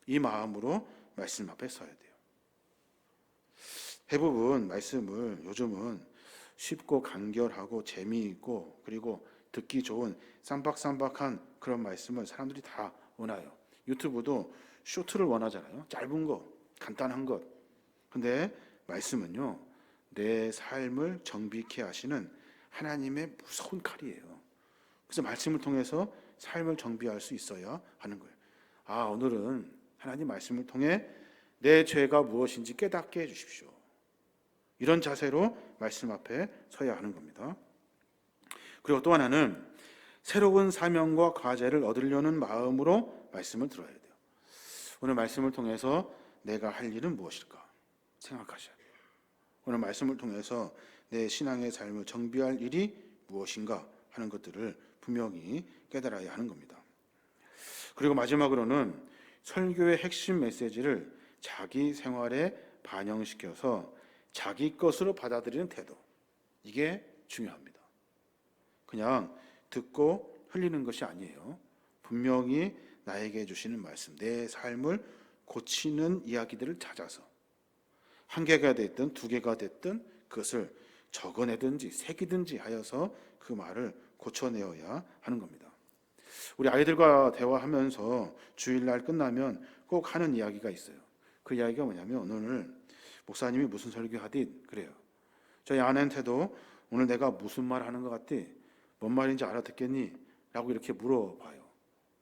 이 마음으로 말씀 앞에 서야 돼요. 대부분 말씀을 요즘은 쉽고 간결하고 재미있고 그리고 듣기 좋은 쌈박쌈박한 그런 말씀을 사람들이 다 원해요. 유튜브도 쇼트를 원하잖아요. 짧은 거, 간단한 것. 근데 말씀은요, 내 삶을 정비케 하시는 하나님의 무서운 칼이에요. 그래서 말씀을 통해서 삶을 정비할 수 있어야 하는 거예요. 오늘은 하나님 말씀을 통해 내 죄가 무엇인지 깨닫게 해주십시오. 이런 자세로 말씀 앞에 서야 하는 겁니다. 그리고 또 하나는 새로운 사명과 과제를 얻으려는 마음으로 말씀을 들어야 돼요. 오늘 말씀을 통해서 내가 할 일은 무엇일까 생각하셔야 돼요. 오늘 말씀을 통해서 내 신앙의 삶을 정비할 일이 무엇인가 하는 것들을 분명히 깨달아야 하는 겁니다. 그리고 마지막으로는 설교의 핵심 메시지를 자기 생활에 반영시켜서 자기 것으로 받아들이는 태도. 이게 중요합니다. 그냥 듣고 흘리는 것이 아니에요. 분명히 나에게 주시는 말씀, 내 삶을 고치는 이야기들을 찾아서 한 개가 됐든 두 개가 됐든 그것을 적어내든지 새기든지 하여서 그 말을 고쳐내어야 하는 겁니다. 우리 아이들과 대화하면서 주일날 끝나면 꼭 하는 이야기가 있어요. 그 이야기가 뭐냐면 오늘 목사님이 무슨 설교하디 그래요. 저희 아내한테도 오늘 내가 무슨 말 하는 것 같디? 뭔 말인지 알아듣겠니? 라고 이렇게 물어봐요.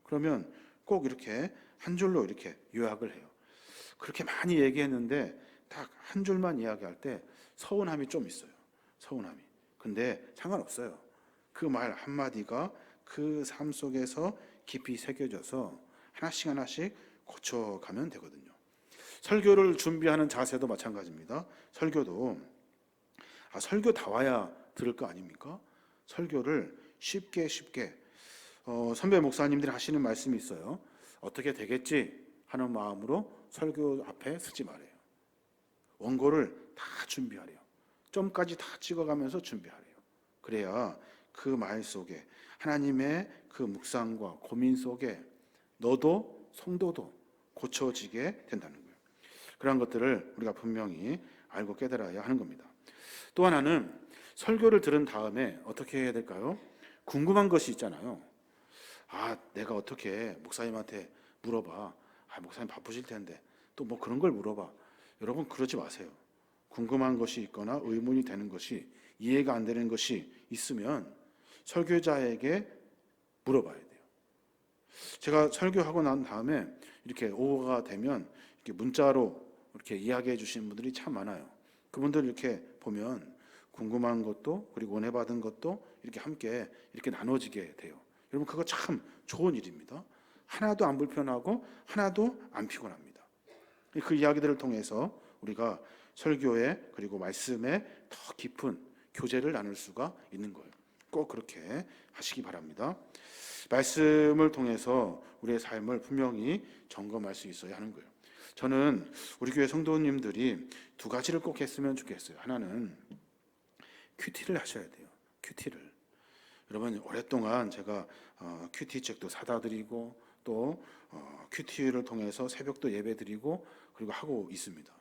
그러면 꼭 이렇게 한 줄로 이렇게 요약을 해요. 그렇게 많이 얘기했는데 딱 한 줄만 이야기할 때 서운함이 좀 있어요. 서운함이. 근데 상관없어요. 그 말 한마디가 그 삶 속에서 깊이 새겨져서 하나씩 하나씩 고쳐가면 되거든요. 설교를 준비하는 자세도 마찬가지입니다. 설교도 설교 다 와야 들을 거 아닙니까? 설교를 쉽게 선배 목사님들이 하시는 말씀이 있어요. 어떻게 되겠지 하는 마음으로 설교 앞에 서지 말아요. 원고를 다 준비하래요. 점까지 다 찍어가면서 준비하래요. 그래야 그 말 속에 하나님의 그 묵상과 고민 속에 너도 성도도 고쳐지게 된다는 거예요. 그런 것들을 우리가 분명히 알고 깨달아야 하는 겁니다. 또 하나는 설교를 들은 다음에 어떻게 해야 될까요? 궁금한 것이 있잖아요. 내가 어떻게 목사님한테 물어봐. 목사님 바쁘실 텐데 또 뭐 그런 걸 물어봐. 여러분 그러지 마세요. 궁금한 것이 있거나 의문이 되는 것이 이해가 안 되는 것이 있으면 설교자에게 물어봐야 돼요. 제가 설교하고 난 다음에 이렇게 오후가 되면 이렇게 문자로 이렇게 이야기해 주시는 분들이 참 많아요. 그분들 이렇게 보면 궁금한 것도 그리고 은혜 받은 것도 이렇게 함께 이렇게 나눠지게 돼요. 여러분 그거 참 좋은 일입니다. 하나도 안 불편하고 하나도 안 피곤합니다. 그 이야기들을 통해서 우리가 설교에 그리고 말씀에 더 깊은 교제를 나눌 수가 있는 거예요. 꼭 그렇게 하시기 바랍니다. 말씀을 통해서 우리의 삶을 분명히 점검할 수 있어야 하는 거예요. 저는 우리 교회 성도님들이 두 가지를 꼭 했으면 좋겠어요. 하나는 큐티를 하셔야 돼요. 큐티를. 여러분, 오랫동안 제가 큐티 책도 사다 드리고 또 큐티를 통해서 새벽도 예배 드리고 그리고 하고 있습니다.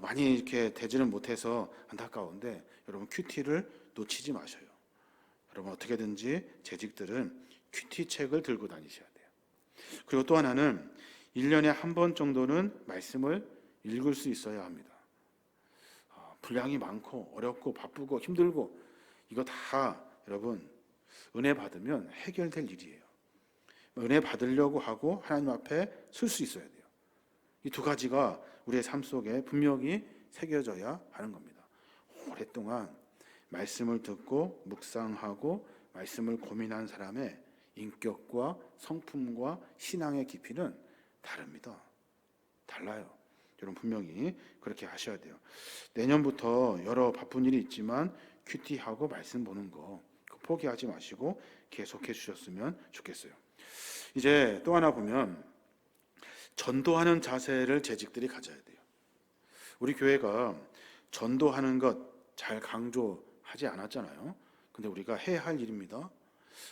많이 이렇게 되지는 못해서 안타까운데 여러분, 큐티를 놓치지 마셔요. 여러분, 어떻게든지 재직들은 큐티 책을 들고 다니셔야 돼요. 그리고 또 하나는 1년에 한 번 정도는 말씀을 읽을 수 있어야 합니다. 분량이 많고 어렵고 바쁘고 힘들고 이거 다 여러분 은혜 받으면 해결될 일이에요. 은혜 받으려고 하고 하나님 앞에 설 수 있어야 돼요. 이 두 가지가 우리의 삶 속에 분명히 새겨져야 하는 겁니다. 오랫동안 말씀을 듣고 묵상하고 말씀을 고민한 사람의 인격과 성품과 신앙의 깊이는 다릅니다. 달라요. 여러분, 분명히 그렇게 하셔야 돼요. 내년부터 여러 바쁜 일이 있지만 큐티하고 말씀 보는 거 포기하지 마시고 계속해 주셨으면 좋겠어요. 이제 또 하나 보면 전도하는 자세를 재직들이 가져야 돼요. 우리 교회가 전도하는 것 잘 강조하지 않았잖아요. 근데 우리가 해야 할 일입니다.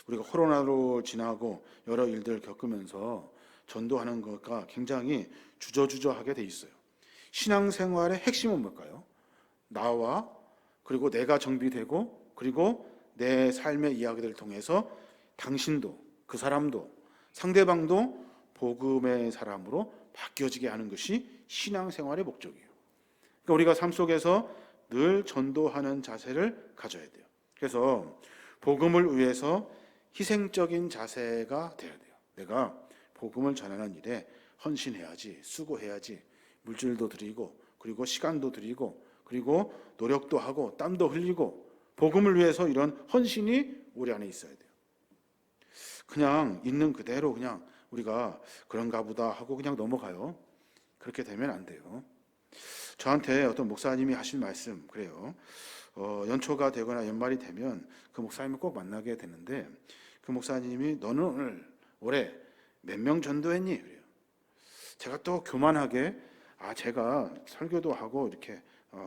우리가 코로나로 지나고 여러 일들을 겪으면서 전도하는 것과 굉장히 주저주저하게 돼 있어요. 신앙생활의 핵심은 뭘까요? 나와 그리고 내가 정비되고 그리고 내 삶의 이야기들을 통해서 당신도 그 사람도 상대방도 복음의 사람으로 바뀌어지게 하는 것이 신앙생활의 목적이에요. 그러니까 우리가 삶 속에서 늘 전도하는 자세를 가져야 돼요. 그래서 복음을 위해서 희생적인 자세가 돼야 돼요. 내가 복음을 전하는 일에 헌신해야지, 수고해야지, 물질도 드리고 그리고 시간도 드리고 그리고 노력도 하고 땀도 흘리고 복음을 위해서 이런 헌신이 우리 안에 있어야 돼요. 그냥 있는 그대로 그냥 우리가 그런가 보다 하고 그냥 넘어가요. 그렇게 되면 안 돼요. 저한테 어떤 목사님이 하신 말씀 그래요. 연초가 되거나 연말이 되면 그 목사님을 꼭 만나게 되는데 그 목사님이 너는 올해 몇 명 전도했니? 그래요. 제가 또 교만하게 제가 설교도 하고 이렇게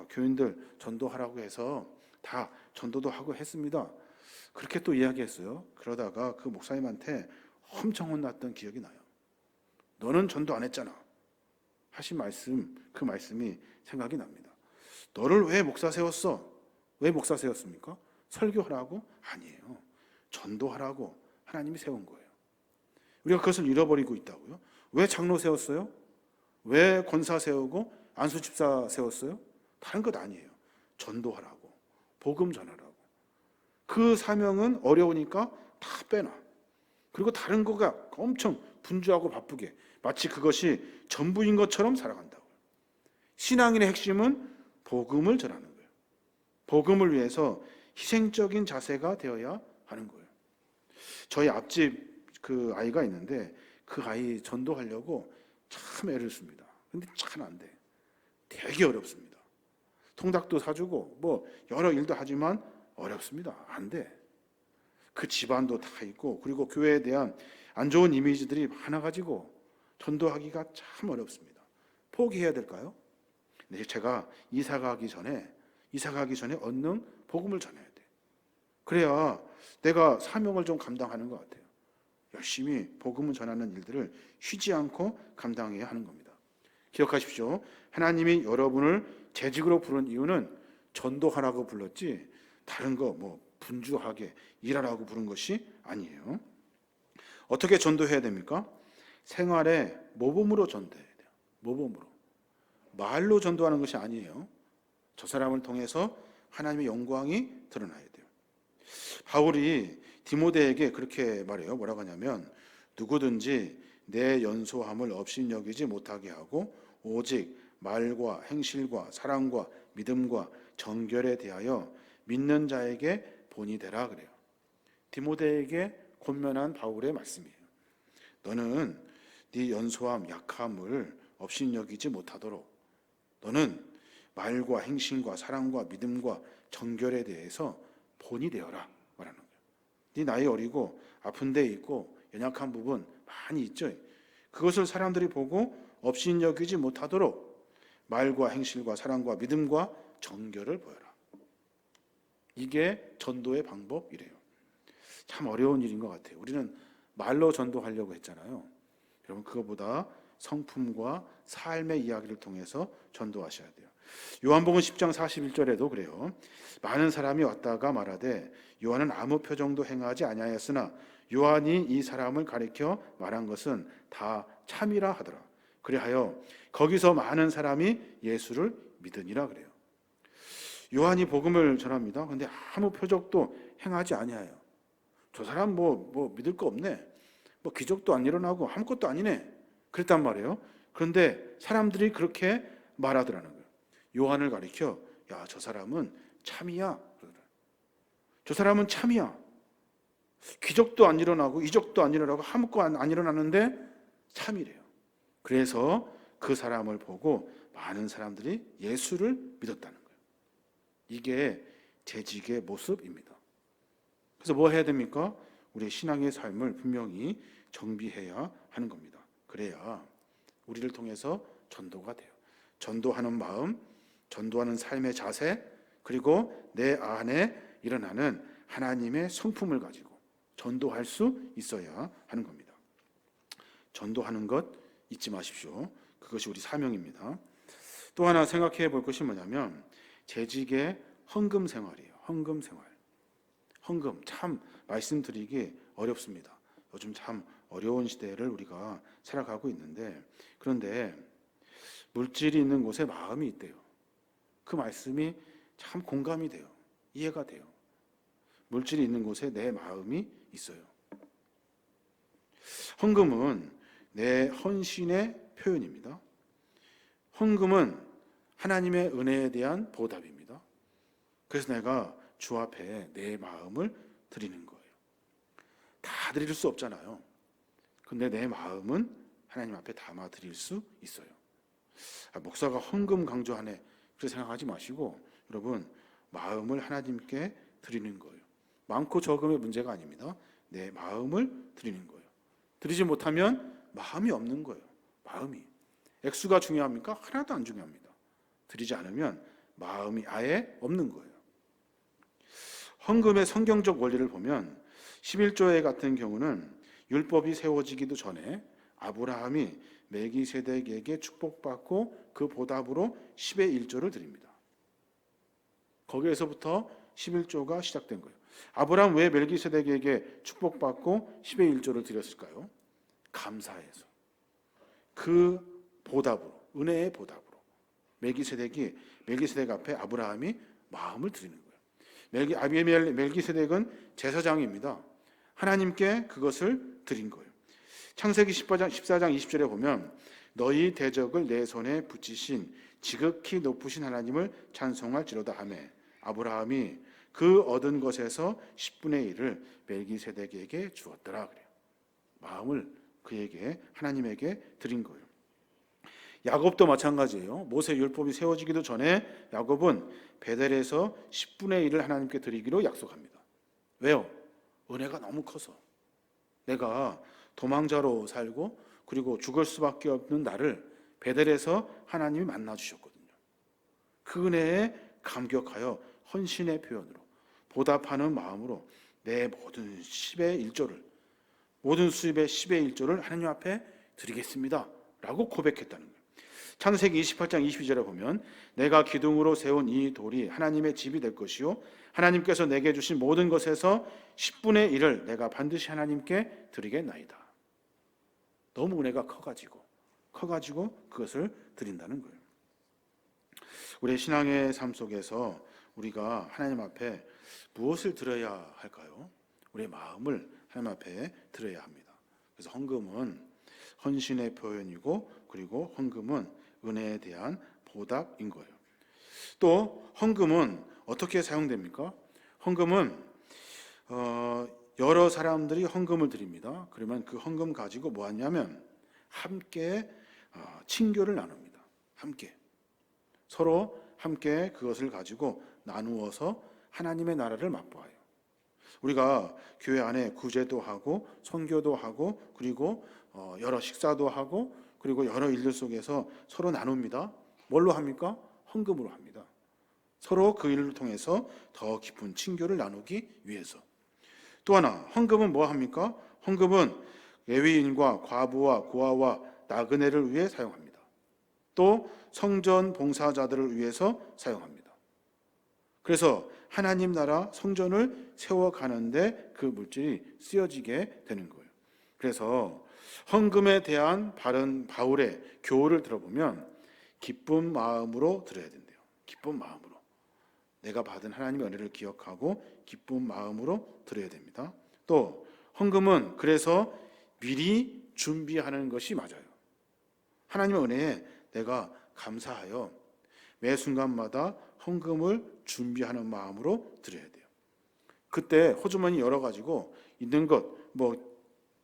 교인들 전도하라고 해서 다 전도도 하고 했습니다. 그렇게 또 이야기했어요. 그러다가 그 목사님한테 엄청 혼났던 기억이 나요. 너는 전도 안 했잖아 하신 말씀, 그 말씀이 생각이 납니다. 너를 왜 목사 세웠어? 왜 목사 세웠습니까? 설교하라고? 아니에요. 전도하라고 하나님이 세운 거예요. 우리가 그것을 잃어버리고 있다고요? 왜 장로 세웠어요? 왜 권사 세우고 안수집사 세웠어요? 다른 것 아니에요. 전도하라고, 복음 전하라고. 그 사명은 어려우니까 다 빼놔. 그리고 다른 거가 엄청 분주하고 바쁘게 마치 그것이 전부인 것처럼 살아간다고요. 신앙인의 핵심은 복음을 전하는 거예요. 복음을 위해서 희생적인 자세가 되어야 하는 거예요. 저희 앞집 그 아이가 있는데 그 아이 전도하려고 참 애를 씁니다. 근데 참 안 돼. 되게 어렵습니다. 통닭도 사주고 뭐 여러 일도 하지만 어렵습니다. 안 돼. 그 집안도 다 있고 그리고 교회에 대한 안 좋은 이미지들이 많아가지고 전도하기가 참 어렵습니다. 포기해야 될까요? 근데 제가 이사 가기 전에 얼른 복음을 전해야 돼. 그래야 내가 사명을 좀 감당하는 것 같아요. 열심히 복음을 전하는 일들을 쉬지 않고 감당해야 하는 겁니다. 기억하십시오. 하나님이 여러분을 재직으로 부른 이유는 전도하라고 불렀지 다른 거 뭐 분주하게 일하라고 부른 것이 아니에요. 어떻게 전도해야 됩니까? 생활의 모범으로 전도해야 돼요. 모범으로. 말로 전도하는 것이 아니에요. 저 사람을 통해서 하나님의 영광이 드러나야 돼요. 바울이 디모데에게 그렇게 말해요. 뭐라고 하냐면 누구든지 내 연소함을 업신여기지 못하게 하고 오직 말과 행실과 사랑과 믿음과 정결에 대하여 믿는 자에게 본이 되라 그래요. 디모데에게 권면한 바울의 말씀이에요. 너는 네 연소함, 약함을 업신여기지 못하도록 너는 말과 행실과 사랑과 믿음과 정결에 대해서 본이 되어라. 네 나이 어리고 아픈 데 있고 연약한 부분 많이 있죠. 그것을 사람들이 보고 업신여기지 못하도록 말과 행실과 사랑과 믿음과 정결을 보여라. 이게 전도의 방법이래요. 참 어려운 일인 것 같아요. 우리는 말로 전도하려고 했잖아요. 여러분 그거보다 성품과 삶의 이야기를 통해서 전도하셔야 돼요. 요한복음 10장 41절에도 그래요. 많은 사람이 왔다가 말하되 요한은 아무 표정도 행하지 아니하였으나 요한이 이 사람을 가리켜 말한 것은 다 참이라 하더라. 그리하여 거기서 많은 사람이 예수를 믿으니라 그래요. 요한이 복음을 전합니다. 그런데 아무 표적도 행하지 아니하여. 저 사람 뭐 믿을 거 없네. 뭐 기적도 안 일어나고 아무것도 아니네. 그랬단 말이에요. 그런데 사람들이 그렇게 말하더라는 거예요. 요한을 가리켜 야, 저 사람은 참이야. 저 사람은 참이야. 기적도 안 일어나고 이적도 안 일어나고 아무것도 안 일어나는데 참이래요. 그래서 그 사람을 보고 많은 사람들이 예수를 믿었다는 거예요. 이게 재직의 모습입니다. 그래서 뭐 해야 됩니까? 우리의 신앙의 삶을 분명히 정비해야 하는 겁니다. 그래야 우리를 통해서 전도가 돼요. 전도하는 마음, 전도하는 삶의 자세, 그리고 내 안에 일어나는 하나님의 성품을 가지고 전도할 수 있어야 하는 겁니다. 전도하는 것 잊지 마십시오. 그것이 우리 사명입니다. 또 하나 생각해 볼 것이 뭐냐면 재직의 헌금 생활이에요. 헌금 생활. 헌금 참 말씀드리기 어렵습니다. 요즘 참 어려운 시대를 우리가 살아가고 있는데 그런데 물질이 있는 곳에 마음이 있대요. 그 말씀이 참 공감이 돼요. 이해가 돼요. 물질이 있는 곳에 내 마음이 있어요. 헌금은 내 헌신의 표현입니다. 헌금은 하나님의 은혜에 대한 보답입니다. 그래서 내가 주 앞에 내 마음을 드리는 거예요. 다 드릴 수 없잖아요. 근데 내 마음은 하나님 앞에 담아 드릴 수 있어요. 목사가 헌금 강조하네. 그렇게 생각하지 마시고 여러분 마음을 하나님께 드리는 거예요. 많고 적음의 문제가 아닙니다. 내 마음을 드리는 거예요. 드리지 못하면 마음이 없는 거예요. 마음이. 액수가 중요합니까? 하나도 안 중요합니다. 드리지 않으면 마음이 아예 없는 거예요. 헌금의 성경적 원리를 보면 11조의 같은 경우는 율법이 세워지기도 전에 아브라함이 멜기세덱에게 축복받고 그 보답으로 10의 1조를 드립니다. 거기에서부터 11조가 시작된 거예요. 아브라함 왜 멜기세덱에게 축복받고 10의 1조를 드렸을까요? 감사해서. 그 보답으로, 은혜의 보답으로. 멜기세덱 앞에 아브라함이 마음을 드리는 거예요. 멜기세덱은 제사장입니다. 하나님께 그것을 드린 거예요. 창세기 14장 20절에 보면 너희 대적을 내 손에 붙이신 지극히 높으신 하나님을 찬송할지로다 하며 아브라함이 그 얻은 것에서 10분의 1을 멜기세덱에게 주었더라 그래요. 마음을 그에게 하나님에게 드린 거예요. 야곱도 마찬가지예요. 모세 율법이 세워지기도 전에 야곱은 베델에서 10분의 1을 하나님께 드리기로 약속합니다. 왜요? 은혜가 너무 커서 내가 도망자로 살고 그리고 죽을 수밖에 없는 나를 베델에서 하나님이 만나 주셨거든요. 그 은혜에 감격하여 헌신의 표현으로 보답하는 마음으로 내 모든 10의 1조를 모든 수입의 10의 1조를 하나님 앞에 드리겠습니다 라고 고백했다는 거예요. 창세기 28장 22절에 보면 내가 기둥으로 세운 이 돌이 하나님의 집이 될 것이요 하나님께서 내게 주신 모든 것에서 10분의 1을 내가 반드시 하나님께 드리겠나이다. 너무 은혜가 커가지고 그것을 드린다는 거예요. 우리의 신앙의 삶 속에서 우리가 하나님 앞에 무엇을 드려야 할까요? 우리의 마음을 하나님 앞에 드려야 합니다. 그래서 헌금은 헌신의 표현이고 그리고 헌금은 은혜에 대한 보답인 거예요. 또 헌금은 어떻게 사용됩니까? 헌금은 여러 사람들이 헌금을 드립니다. 그러면 그 헌금 가지고 뭐 하냐면 함께 친교를 나눕니다. 함께 서로 함께 그것을 가지고 나누어서 하나님의 나라를 맛보아요. 우리가 교회 안에 구제도 하고 선교도 하고 그리고 여러 식사도 하고 그리고 여러 일들 속에서 서로 나눕니다. 뭘로 합니까? 헌금으로 합니다. 서로 그 일을 통해서 더 깊은 친교를 나누기 위해서. 또 하나, 헌금은 뭐 합니까? 헌금은 레위인과 과부와 고아와 나그네를 위해 사용합니다. 또 성전 봉사자들을 위해서 사용합니다. 그래서 하나님 나라 성전을 세워가는데 그 물질이 쓰여지게 되는 거예요. 그래서 헌금에 대한 바울의 교훈을 들어보면 기쁜 마음으로 드려야 된대요. 기쁜 마음으로. 내가 받은 하나님의 은혜를 기억하고 기쁜 마음으로 드려야 됩니다. 또 헌금은 그래서 미리 준비하는 것이 맞아요. 하나님의 은혜에 내가 감사하여 매 순간마다 헌금을 준비하는 마음으로 드려야 돼요. 그때 호주머니 열어가지고 있는 것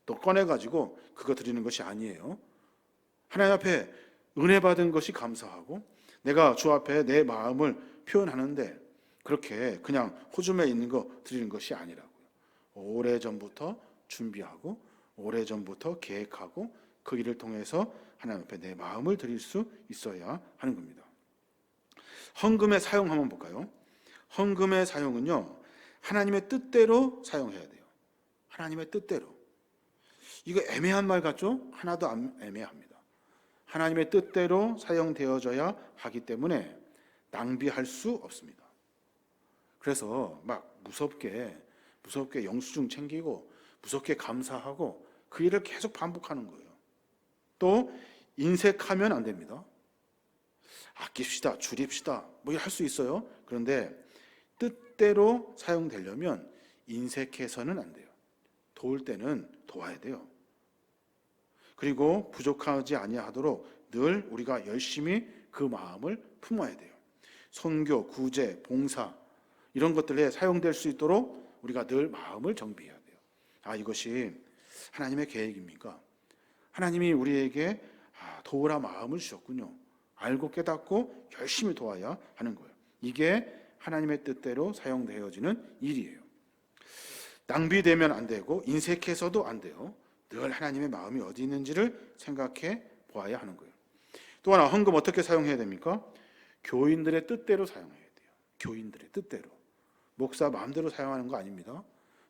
또 꺼내가지고 그거 드리는 것이 아니에요. 하나님 앞에 은혜 받은 것이 감사하고 내가 주 앞에 내 마음을 표현하는데 그렇게 그냥 호주머니에 있는 거 드리는 것이 아니라고요. 오래전부터 준비하고 오래전부터 계획하고 그 일을 통해서 하나님 앞에 내 마음을 드릴 수 있어야 하는 겁니다. 헌금의 사용 한번 볼까요? 헌금의 사용은요, 하나님의 뜻대로 사용해야 돼요. 하나님의 뜻대로. 이거 애매한 말 같죠? 하나도 안 애매합니다. 하나님의 뜻대로 사용되어져야 하기 때문에 낭비할 수 없습니다. 그래서 막 무섭게 영수증 챙기고 무섭게 감사하고 그 일을 계속 반복하는 거예요. 또 인색하면 안 됩니다. 아낍시다, 줄입시다, 뭐 할 수 있어요. 그런데 뜻대로 사용되려면 인색해서는 안 돼요. 도울 때는 도와야 돼요. 그리고 부족하지 아니하도록 늘 우리가 열심히 그 마음을 품어야 돼요. 선교, 구제, 봉사 이런 것들에 사용될 수 있도록 우리가 늘 마음을 정비해야 돼요. 이것이 하나님의 계획입니까? 하나님이 우리에게 도우라 마음을 주셨군요. 알고 깨닫고 열심히 도와야 하는 거예요. 이게 하나님의 뜻대로 사용되어지는 일이에요. 낭비되면 안 되고 인색해서도 안 돼요. 늘 하나님의 마음이 어디 있는지를 생각해 보아야 하는 거예요. 또 하나, 헌금 어떻게 사용해야 됩니까? 교인들의 뜻대로 사용해야 돼요. 교인들의 뜻대로. 목사 마음대로 사용하는 거 아닙니다.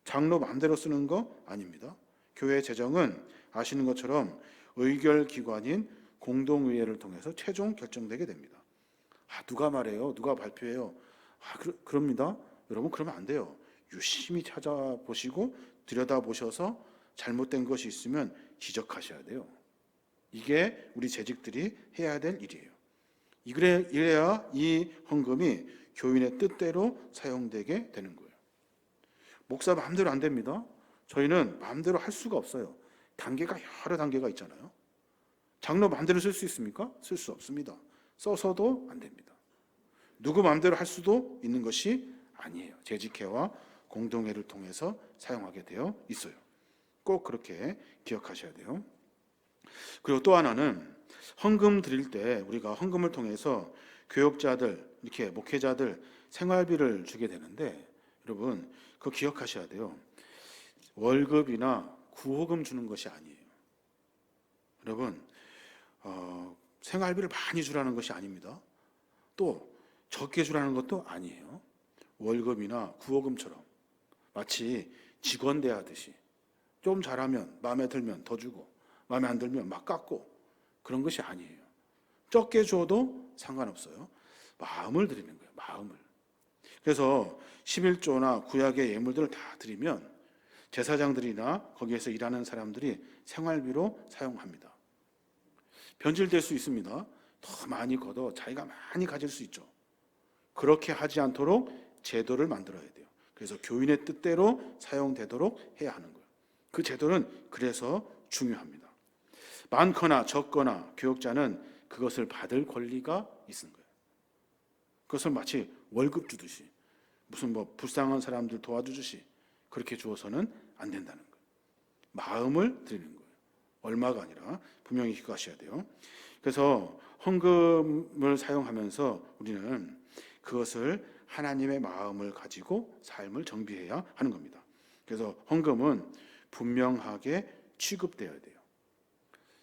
장로 마음대로 쓰는 거 아닙니다. 교회 재정은 아시는 것처럼 의결기관인 공동의회를 통해서 최종 결정되게 됩니다. 누가 말해요? 누가 발표해요? 그럽니다. 여러분, 그러면 안 돼요. 유심히 찾아보시고 들여다보셔서 잘못된 것이 있으면 지적하셔야 돼요. 이게 우리 재직들이 해야 될 일이에요. 이래야 이 헌금이 교인의 뜻대로 사용되게 되는 거예요. 목사 마음대로 안 됩니다. 저희는 마음대로 할 수가 없어요. 단계가 여러 단계가 있잖아요. 장로 마음대로 쓸 수 있습니까? 쓸 수 없습니다. 써서도 안 됩니다. 누구 마음대로 할 수도 있는 것이 아니에요. 재직회와 공동회를 통해서 사용하게 되어 있어요. 꼭 그렇게 기억하셔야 돼요. 그리고 또 하나는 헌금 드릴 때 우리가 헌금을 통해서 교역자들, 이렇게 목회자들 생활비를 주게 되는데 여러분 그거 기억하셔야 돼요. 월급이나 구호금 주는 것이 아니에요. 여러분 생활비를 많이 주라는 것이 아닙니다. 또 적게 주라는 것도 아니에요. 월급이나 구호금처럼 마치 직원 대하듯이 좀 잘하면 마음에 들면 더 주고 마음에 안 들면 막 깎고 그런 것이 아니에요. 적게 줘도 상관없어요. 마음을 드리는 거예요. 마음을. 그래서 11조나 구약의 예물들을 다 드리면 제사장들이나 거기에서 일하는 사람들이 생활비로 사용합니다. 변질될 수 있습니다. 더 많이 걷어 자기가 많이 가질 수 있죠. 그렇게 하지 않도록 제도를 만들어야 돼요. 그래서 교인의 뜻대로 사용되도록 해야 하는 거예요. 그 제도는 그래서 중요합니다. 많거나 적거나 교역자는 그것을 받을 권리가 있는 거예요. 그것을 마치 월급 주듯이 무슨 불쌍한 사람들 도와주듯이 그렇게 주어서는 안 된다는 거예요. 마음을 드리는 거예요. 얼마가 아니라 분명히 기억하셔야 돼요. 그래서 헌금을 사용하면서 우리는 그것을 하나님의 마음을 가지고 삶을 정비해야 하는 겁니다. 그래서 헌금은 분명하게 취급되어야 돼요.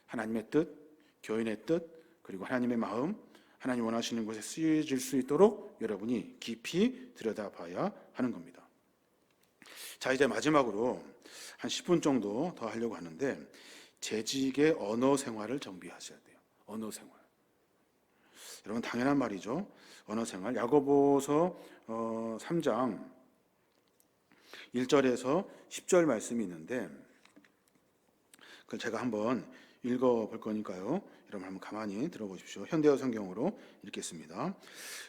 하나님의 뜻, 교인의 뜻, 그리고 하나님의 마음, 하나님 원하시는 곳에 쓰여질 수 있도록 여러분이 깊이 들여다봐야 하는 겁니다. 자, 이제 마지막으로 한 10분 정도 더 하려고 하는데, 재직의 언어 생활을 정비하셔야 돼요. 언어 생활. 여러분 당연한 말이죠. 언어 생활. 야고보서 3장 1절에서 10절 말씀이 있는데, 그걸 제가 한번 읽어볼 거니까요. 여러분 한번 가만히 들어보십시오. 현대어 성경으로 읽겠습니다.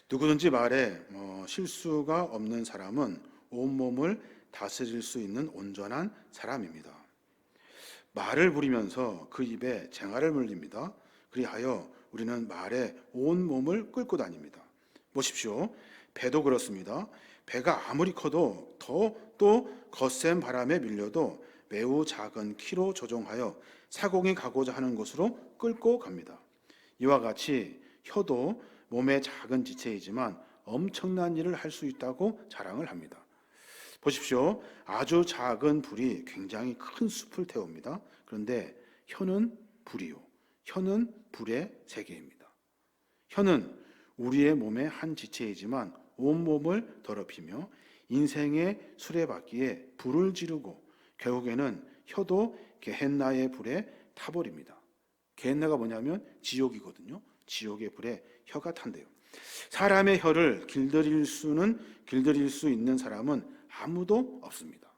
누구든지 말에 실수가 없는 사람은 온몸을 다스릴 수 있는 온전한 사람입니다. 말을 부리면서 그 입에 쟁알을 물립니다. 그리하여 우리는 말에 온몸을 끌고 다닙니다. 보십시오. 배도 그렇습니다. 배가 아무리 커도 또 거센 바람에 밀려도 매우 작은 키로 조종하여 사공이 가고자 하는 곳으로 끌고 갑니다. 이와 같이 혀도 몸의 작은 지체이지만 엄청난 일을 할 수 있다고 자랑을 합니다. 보십시오. 아주 작은 불이 굉장히 큰 숲을 태웁니다. 그런데 혀는 불이요. 혀는 불의 세계입니다. 혀는 우리의 몸의 한 지체이지만 온몸을 더럽히며 인생의 수레바퀴에 불을 지르고 결국에는 혀도 게헨나의 불에 타버립니다. 게헨나가 뭐냐면 지옥이거든요. 지옥의 불에 혀가 탄대요. 사람의 혀를 길들일 수 있는 사람은 아무도 없습니다.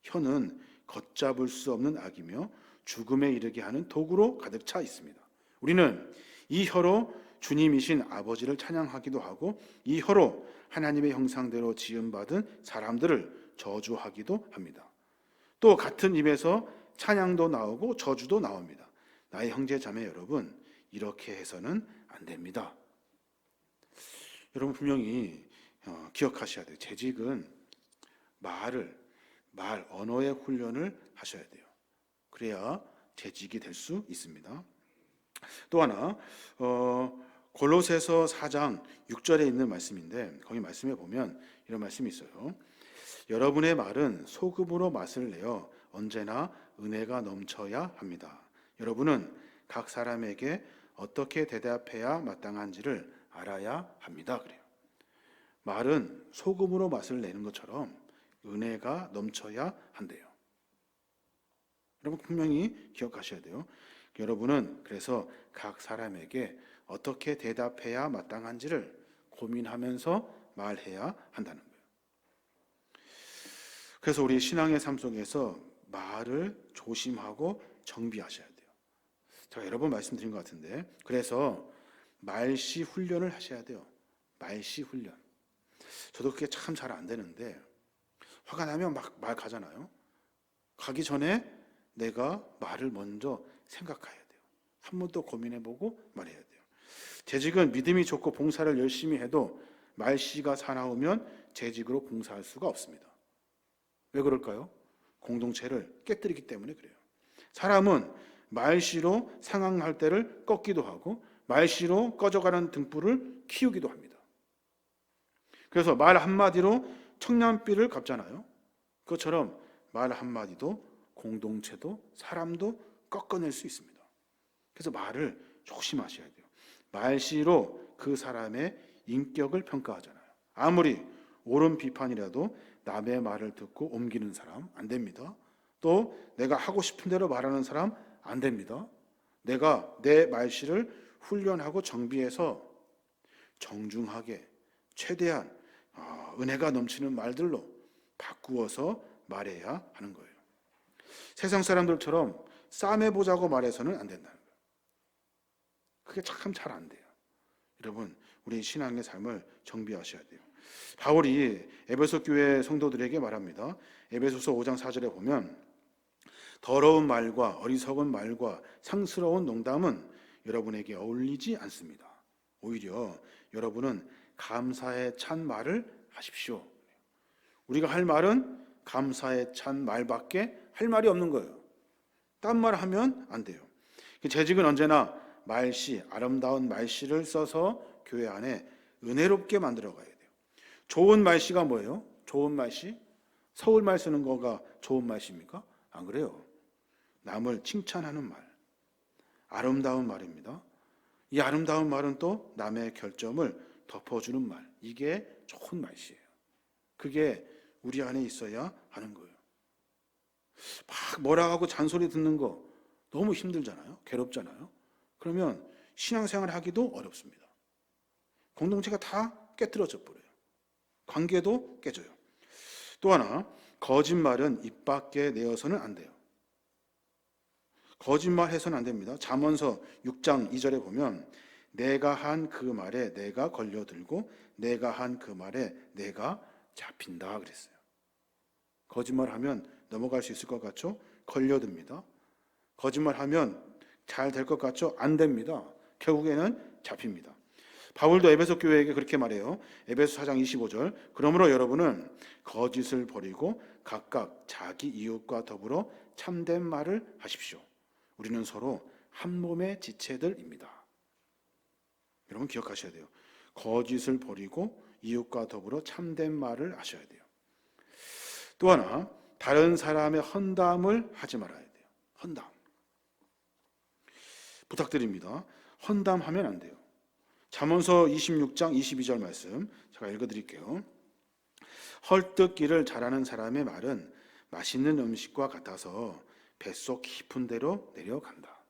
혀는 걷잡을 수 없는 악이며 죽음에 이르게 하는 도구로 가득 차 있습니다. 우리는 이 혀로 주님이신 아버지를 찬양하기도 하고 이 혀로 하나님의 형상대로 지음받은 사람들을 저주하기도 합니다. 또 같은 입에서 찬양도 나오고 저주도 나옵니다. 나의 형제 자매 여러분, 이렇게 해서는 안 됩니다. 여러분 분명히 기억하셔야 돼요. 재직은 언어의 훈련을 하셔야 돼요. 그래야 재직이 될 수 있습니다. 또 하나 골로새서 4장 6절에 있는 말씀인데, 거기 말씀에 보면 이런 말씀이 있어요. 여러분의 말은 소금으로 맛을 내어 언제나 은혜가 넘쳐야 합니다. 여러분은 각 사람에게 어떻게 대답해야 마땅한지를 알아야 합니다. 그래요. 말은 소금으로 맛을 내는 것처럼 은혜가 넘쳐야 한대요. 여러분 분명히 기억하셔야 돼요. 여러분은 그래서 각 사람에게 어떻게 대답해야 마땅한지를 고민하면서 말해야 한다는 거예요. 그래서 우리 신앙의 삶 속에서 말을 조심하고 정비하셔야 돼요. 제가 여러 번 말씀드린 것 같은데, 그래서 말씨 훈련을 하셔야 돼요. 말씨 훈련. 저도 그게 참 잘 안 되는데, 화가 나면 막 말 가잖아요. 가기 전에 내가 말을 먼저 생각해야 돼요. 한 번 더 고민해보고 말해야 돼요. 재직은 믿음이 좋고 봉사를 열심히 해도 말씨가 사나우면 재직으로 봉사할 수가 없습니다. 왜 그럴까요? 공동체를 깨뜨리기 때문에 그래요. 사람은 말씨로 상황할 때를 꺾기도 하고 말씨로 꺼져가는 등불을 키우기도 합니다. 그래서 말 한마디로 청년비를 갚잖아요. 그것처럼 말 한마디도 공동체도 사람도 꺾어낼 수 있습니다. 그래서 말을 조심하셔야 돼요. 말씨로 그 사람의 인격을 평가하잖아요. 아무리 옳은 비판이라도 남의 말을 듣고 옮기는 사람 안 됩니다. 또 내가 하고 싶은 대로 말하는 사람 안 됩니다. 내가 내 말씨를 훈련하고 정비해서 정중하게 최대한 은혜가 넘치는 말들로 바꾸어서 말해야 하는 거예요. 세상 사람들처럼 싸매보자고 말해서는 안 된다는 거예요. 그게 참 잘 안 돼요. 여러분, 우리 신앙의 삶을 정비하셔야 돼요. 바울이 에베소 교회 성도들에게 말합니다. 에베소서 5장 4절에 보면 더러운 말과 어리석은 말과 상스러운 농담은 여러분에게 어울리지 않습니다. 오히려 여러분은 감사에 찬 말을 하십시오. 우리가 할 말은 감사에 찬 말밖에 할 말이 없는 거예요. 딴 말 하면 안 돼요. 재직은 언제나 말씨, 아름다운 말씨를 써서 교회 안에 은혜롭게 만들어 가야 돼요. 좋은 말씨가 뭐예요? 좋은 말씨? 서울말 쓰는 거가 좋은 말씀입니까? 안 그래요. 남을 칭찬하는 말, 아름다운 말입니다. 이 아름다운 말은 또 남의 결점을 덮어주는 말, 이게 좋은 말이에요. 그게 우리 안에 있어야 하는 거예요. 막 뭐라 하고 잔소리 듣는 거 너무 힘들잖아요. 괴롭잖아요. 그러면 신앙생활 하기도 어렵습니다. 공동체가 다 깨트려져 버려요. 관계도 깨져요. 또 하나, 거짓말은 입 밖에 내어서는 안 돼요. 거짓말 해서는 안 됩니다. 잠언서 6장 2절에 보면 내가 한 그 말에 내가 걸려들고 내가 한 그 말에 내가 잡힌다 그랬어요. 거짓말하면 넘어갈 수 있을 것 같죠? 걸려듭니다. 거짓말하면 잘 될 것 같죠? 안 됩니다. 결국에는 잡힙니다. 바울도 에베소 교회에게 그렇게 말해요. 에베소 4장 25절. 그러므로 여러분은 거짓을 버리고 각각 자기 이웃과 더불어 참된 말을 하십시오. 우리는 서로 한 몸의 지체들입니다. 여러분 기억하셔야 돼요. 거짓을 버리고 이웃과 더불어 참된 말을 하셔야 돼요. 또 하나, 다른 사람의 헌담을 하지 말아야 돼요. 헌담. 부탁드립니다. 헌담하면 안 돼요. 잠언서 26장 22절 말씀 제가 읽어드릴게요. 헐뜯기를 잘하는 사람의 말은 맛있는 음식과 같아서 뱃속 깊은 데로 내려간다.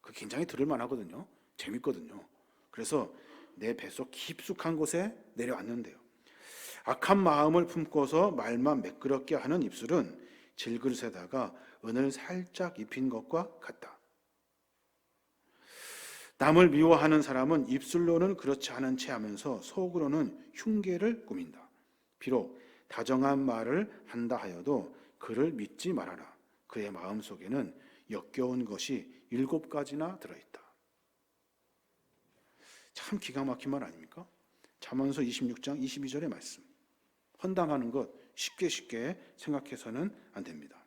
그 굉장히 들을만 하거든요. 재밌거든요. 그래서 내 뱃속 깊숙한 곳에 내려앉는데요. 악한 마음을 품고서 말만 매끄럽게 하는 입술은 질그릇에다가 은을 살짝 입힌 것과 같다. 남을 미워하는 사람은 입술로는 그렇지 않은 채 하면서 속으로는 흉계를 꾸민다. 비록 다정한 말을 한다 하여도 그를 믿지 말아라. 그의 마음속에는 역겨운 것이 7가지나 들어있다. 참 기가 막힌 말 아닙니까? 잠언서 26장 22절의 말씀. 헌담하는 것 쉽게 생각해서는 안 됩니다.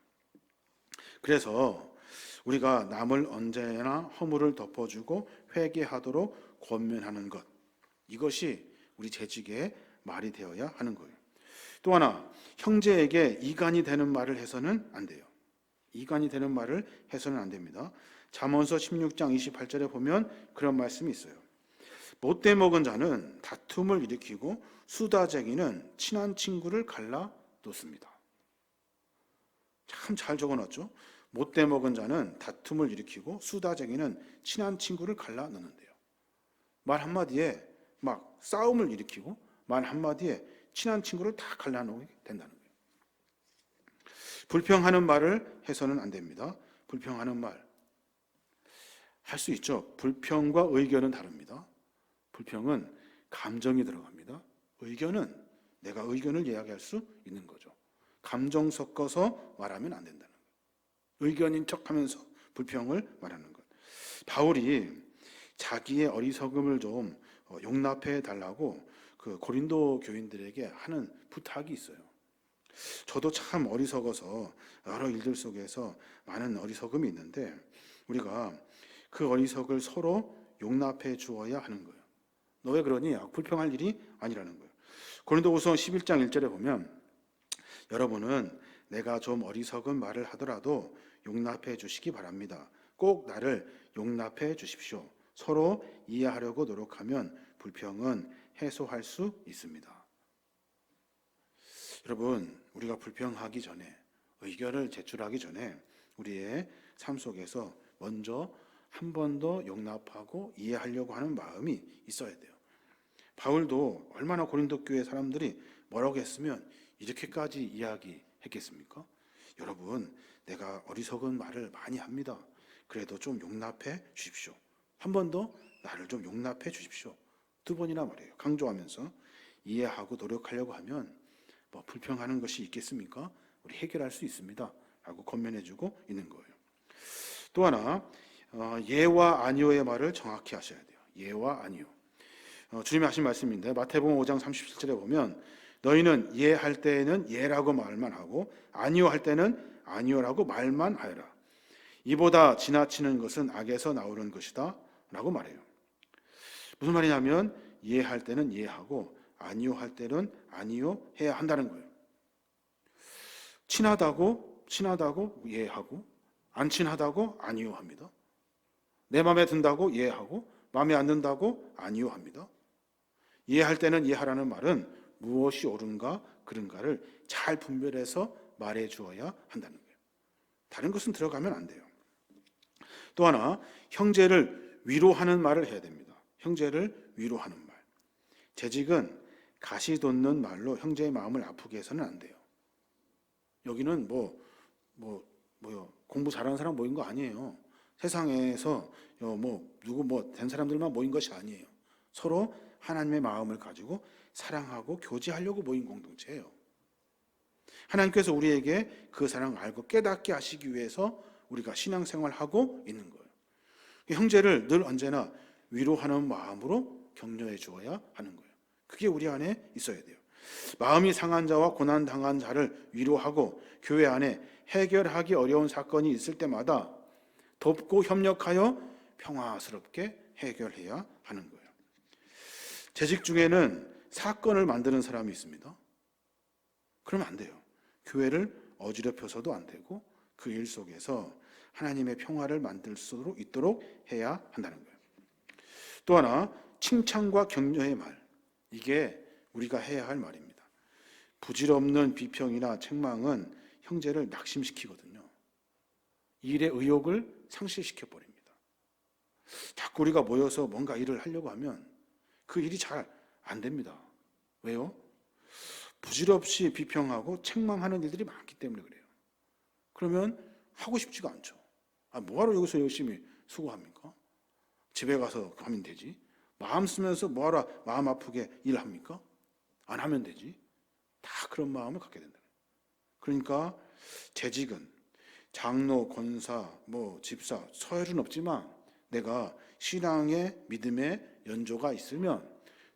그래서 우리가 남을 언제나 허물을 덮어주고 회개하도록 권면하는 것, 이것이 우리 재직의 말이 되어야 하는 거예요. 또 하나, 형제에게 이간이 되는 말을 해서는 안 돼요. 이간이 되는 말을 해서는 안 됩니다. 잠언서 16장 28절에 보면 그런 말씀이 있어요. 못돼 먹은 자는 다툼을 일으키고 수다쟁이는 친한 친구를 갈라놓습니다. 참 잘 적어놨죠. 못돼 먹은 자는 다툼을 일으키고 수다쟁이는 친한 친구를 갈라놓는데요. 말 한마디에 막 싸움을 일으키고 말 한마디에 친한 친구를 다 갈라놓게 된다는 거예요. 불평하는 말을 해서는 안 됩니다. 불평하는 말 할 수 있죠. 불평과 의견은 다릅니다. 불평은 감정이 들어갑니다. 의견은 내가 의견을 이야기할 수 있는 거죠. 감정 섞어서 말하면 안 된다는 거예요. 의견인 척하면서 불평을 말하는 것. 바울이 자기의 어리석음을 좀 용납해 달라고 그 고린도 교인들에게 하는 부탁이 있어요. 저도 참 어리석어서 여러 일들 속에서 많은 어리석음이 있는데 우리가 그 어리석을 서로 용납해 주어야 하는 거예요. 너 왜 그러니? 불평할 일이 아니라는 거예요. 고린도후서 11장 1절에 보면 여러분은 내가 좀 어리석은 말을 하더라도 용납해 주시기 바랍니다. 꼭 나를 용납해 주십시오. 서로 이해하려고 노력하면 불평은 해소할 수 있습니다. 여러분, 우리가 불평하기 전에, 의견을 제출하기 전에 우리의 삶 속에서 먼저 한 번 더 용납하고 이해하려고 하는 마음이 있어야 돼요. 바울도 얼마나 고린도 교회 사람들이 뭐라고 했으면 이렇게까지 이야기했겠습니까? 여러분, 내가 어리석은 말을 많이 합니다. 그래도 좀 용납해 주십시오. 한 번 더 나를 좀 용납해 주십시오. 2번이나 말해요. 강조하면서 이해하고 노력하려고 하면 뭐 불평하는 것이 있겠습니까? 우리 해결할 수 있습니다. 라고 권면해주고 있는 거예요. 또 하나, 예와 아니오의 말을 정확히 하셔야 돼요. 예와 아니오. 주님이 하신 말씀인데 마태복음 5장 37절에 보면 너희는 예할 때에는 예라고 말만 하고 아니오 할 때는 아니오라고 말만 하여라. 이보다 지나치는 것은 악에서 나오는 것이다 라고 말해요. 무슨 말이냐면 예할 때는 예하고 아니오 할 때는 아니오 해야 한다는 거예요. 친하다고 이해하고, 안 친하다고 아니요 합니다. 내 마음에 든다고 이해하고, 마음에 안 든다고 아니요 합니다. 이해할 때는 이해하라는 말은 무엇이 옳은가 그른가를 잘 분별해서 말해 주어야 한다는 거예요. 다른 것은 들어가면 안 돼요. 또 하나, 형제를 위로하는 말을 해야 됩니다. 형제를 위로하는 말. 재직은 가시 돋는 말로 형제의 마음을 아프게 해서는 안 돼요. 여기는 공부 잘하는 사람 모인 거 아니에요. 세상에서 누구 된 사람들만 모인 것이 아니에요. 서로 하나님의 마음을 가지고 사랑하고 교제하려고 모인 공동체예요. 하나님께서 우리에게 그 사랑을 알고 깨닫게 하시기 위해서 우리가 신앙생활하고 있는 거예요. 형제를 늘 언제나 위로하는 마음으로 격려해 주어야 하는 거예요. 그게 우리 안에 있어야 돼요. 마음이 상한 자와 고난 당한 자를 위로하고 교회 안에 해결하기 어려운 사건이 있을 때마다 돕고 협력하여 평화스럽게 해결해야 하는 거예요. 재직 중에는 사건을 만드는 사람이 있습니다. 그러면 안 돼요. 교회를 어지럽혀서도 안 되고 그 일 속에서 하나님의 평화를 만들 수 있도록 해야 한다는 거예요. 또 하나, 칭찬과 격려의 말. 이게 우리가 해야 할 말입니다. 부질없는 비평이나 책망은 형제를 낙심시키거든요. 일의 의욕을 상실시켜 버립니다. 자꾸 우리가 모여서 뭔가 일을 하려고 하면 그 일이 잘 안 됩니다. 왜요? 부질없이 비평하고 책망하는 일들이 많기 때문에 그래요. 그러면 하고 싶지가 않죠. 뭐하러 여기서 열심히 수고합니까? 집에 가서 하면 되지. 마음 쓰면서 뭐하러 마음 아프게 일합니까? 안 하면 되지. 다 그런 마음을 갖게 된다. 그러니까 재직은 장로, 권사, 집사, 서열은 없지만 내가 신앙의 믿음의 연조가 있으면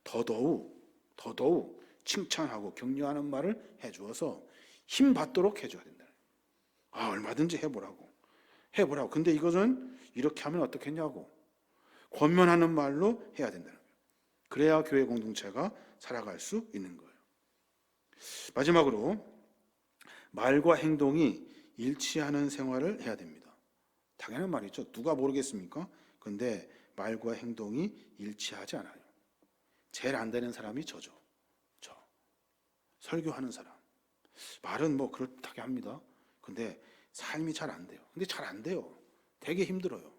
더더욱 칭찬하고 격려하는 말을 해주어서 힘 받도록 해줘야 된다. 얼마든지 해보라고. 근데 이것은 이렇게 하면 어떻겠냐고 권면하는 말로 해야 된다는 거예요. 그래야 교회 공동체가 살아갈 수 있는 거예요. 마지막으로 말과 행동이 일치하는 생활을 해야 됩니다. 당연한 말이죠. 누가 모르겠습니까? 근데 말과 행동이 일치하지 않아요. 제일 안 되는 사람이 저죠. 설교하는 사람. 말은 그렇다게 합니다. 근데 삶이 잘 안 돼요. 근데 잘 안 돼요. 되게 힘들어요.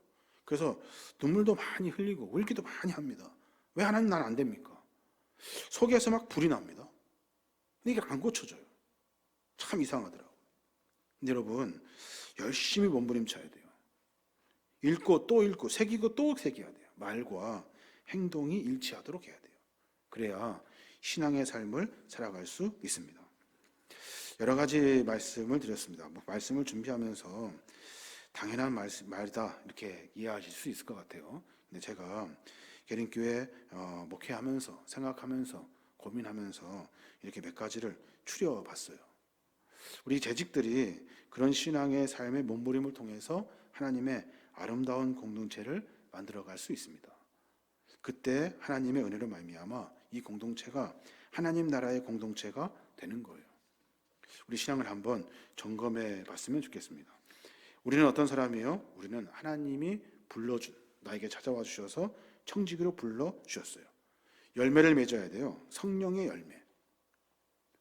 그래서 눈물도 많이 흘리고 울기도 많이 합니다. 왜 하나님 난 안 됩니까? 속에서 막 불이 납니다. 근데 이게 안 고쳐져요. 참 이상하더라고요. 근데 여러분, 열심히 몸부림쳐야 돼요. 읽고 또 읽고 새기고 또 새겨야 돼요. 말과 행동이 일치하도록 해야 돼요. 그래야 신앙의 삶을 살아갈 수 있습니다. 여러 가지 말씀을 드렸습니다. 말씀을 준비하면서 당연한 말이다 이렇게 이해하실 수 있을 것 같아요. 근데 제가 계린교회 목회하면서 생각하면서 고민하면서 이렇게 몇 가지를 추려봤어요. 우리 재직들이 그런 신앙의 삶의 몸부림을 통해서 하나님의 아름다운 공동체를 만들어갈 수 있습니다. 그때 하나님의 은혜로 말미암아 이 공동체가 하나님 나라의 공동체가 되는 거예요. 우리 신앙을 한번 점검해 봤으면 좋겠습니다. 우리는 어떤 사람이에요? 우리는 하나님이 불러준, 나에게 찾아와 주셔서 청지기로 불러주셨어요. 열매를 맺어야 돼요. 성령의 열매,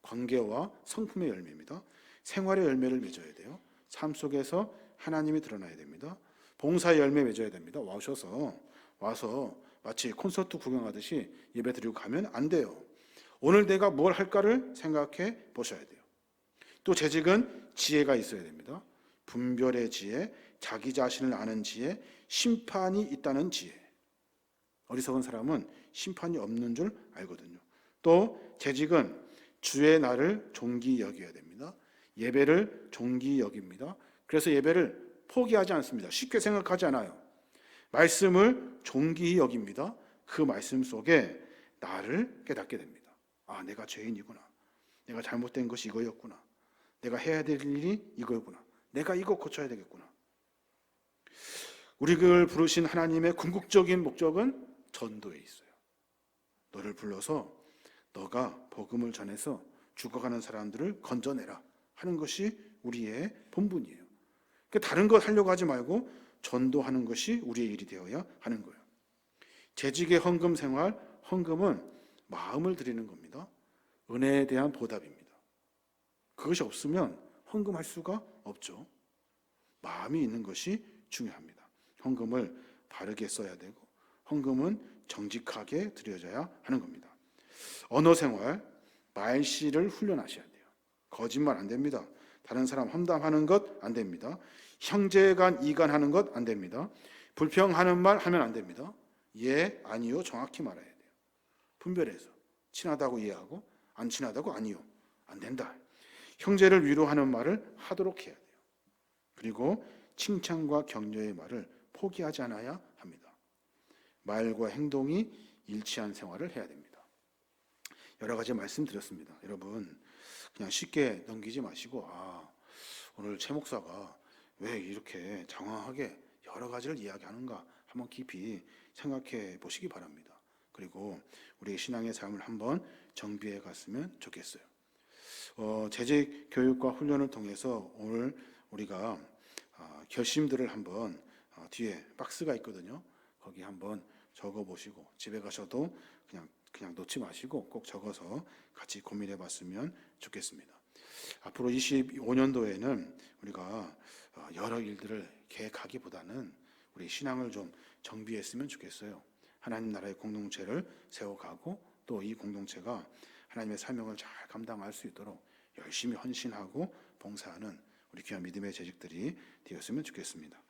관계와 성품의 열매입니다. 생활의 열매를 맺어야 돼요. 삶 속에서 하나님이 드러나야 됩니다. 봉사의 열매 맺어야 됩니다. 와서 마치 콘서트 구경하듯이 예배 드리고 가면 안 돼요. 오늘 내가 뭘 할까를 생각해 보셔야 돼요. 또 재직은 지혜가 있어야 됩니다. 분별의 지혜, 자기 자신을 아는 지혜, 심판이 있다는 지혜. 어리석은 사람은 심판이 없는 줄 알거든요. 또 재직은 주의 날을 존귀 여겨야 됩니다. 예배를 존귀 여깁니다. 그래서 예배를 포기하지 않습니다. 쉽게 생각하지 않아요. 말씀을 존귀히 여깁니다. 그 말씀 속에 나를 깨닫게 됩니다. 내가 죄인이구나. 내가 잘못된 것이 이거였구나. 내가 해야 될 일이 이거였구나. 내가 이거 고쳐야 되겠구나. 우리를 부르신 하나님의 궁극적인 목적은 전도에 있어요. 너를 불러서 너가 복음을 전해서 죽어가는 사람들을 건져내라. 하는 것이 우리의 본분이에요. 그러니까 다른 것 하려고 하지 말고 전도하는 것이 우리의 일이 되어야 하는 거예요. 재직의 헌금 생활, 헌금은 마음을 드리는 겁니다. 은혜에 대한 보답입니다. 그것이 없으면 헌금할 수가 없죠. 마음이 있는 것이 중요합니다. 헌금을 바르게 써야 되고 헌금은 정직하게 드려져야 하는 겁니다. 언어 생활, 말씨를 훈련하셔야 돼요. 거짓말 안 됩니다. 다른 사람 험담하는 것 안 됩니다. 형제간 이간하는 것 안 됩니다. 불평하는 말 하면 안 됩니다. 예, 아니요 정확히 말해야 돼요. 분별해서 친하다고 이해하고 안 친하다고 아니요. 안 된다. 형제를 위로하는 말을 하도록 해야 돼요. 그리고 칭찬과 격려의 말을 포기하지 않아야 합니다. 말과 행동이 일치한 생활을 해야 됩니다. 여러 가지 말씀드렸습니다. 여러분 그냥 쉽게 넘기지 마시고 오늘 최 목사가 왜 이렇게 장황하게 여러 가지를 이야기하는가 한번 깊이 생각해 보시기 바랍니다. 그리고 우리의 신앙의 삶을 한번 정비해 갔으면 좋겠어요. 재직 교육과 훈련을 통해서 오늘 우리가 결심들을 한번 뒤에 박스가 있거든요. 거기 한번 적어 보시고 집에 가셔도 그냥 놓지 마시고 꼭 적어서 같이 고민해 봤으면 좋겠습니다. 앞으로 25년도에는 우리가 여러 일들을 계획하기보다는 우리 신앙을 좀 정비했으면 좋겠어요. 하나님 나라의 공동체를 세워가고 또 이 공동체가 하나님의 사명을 잘 감당할 수 있도록 열심히 헌신하고 봉사하는 우리 귀한 믿음의 재직들이 되었으면 좋겠습니다.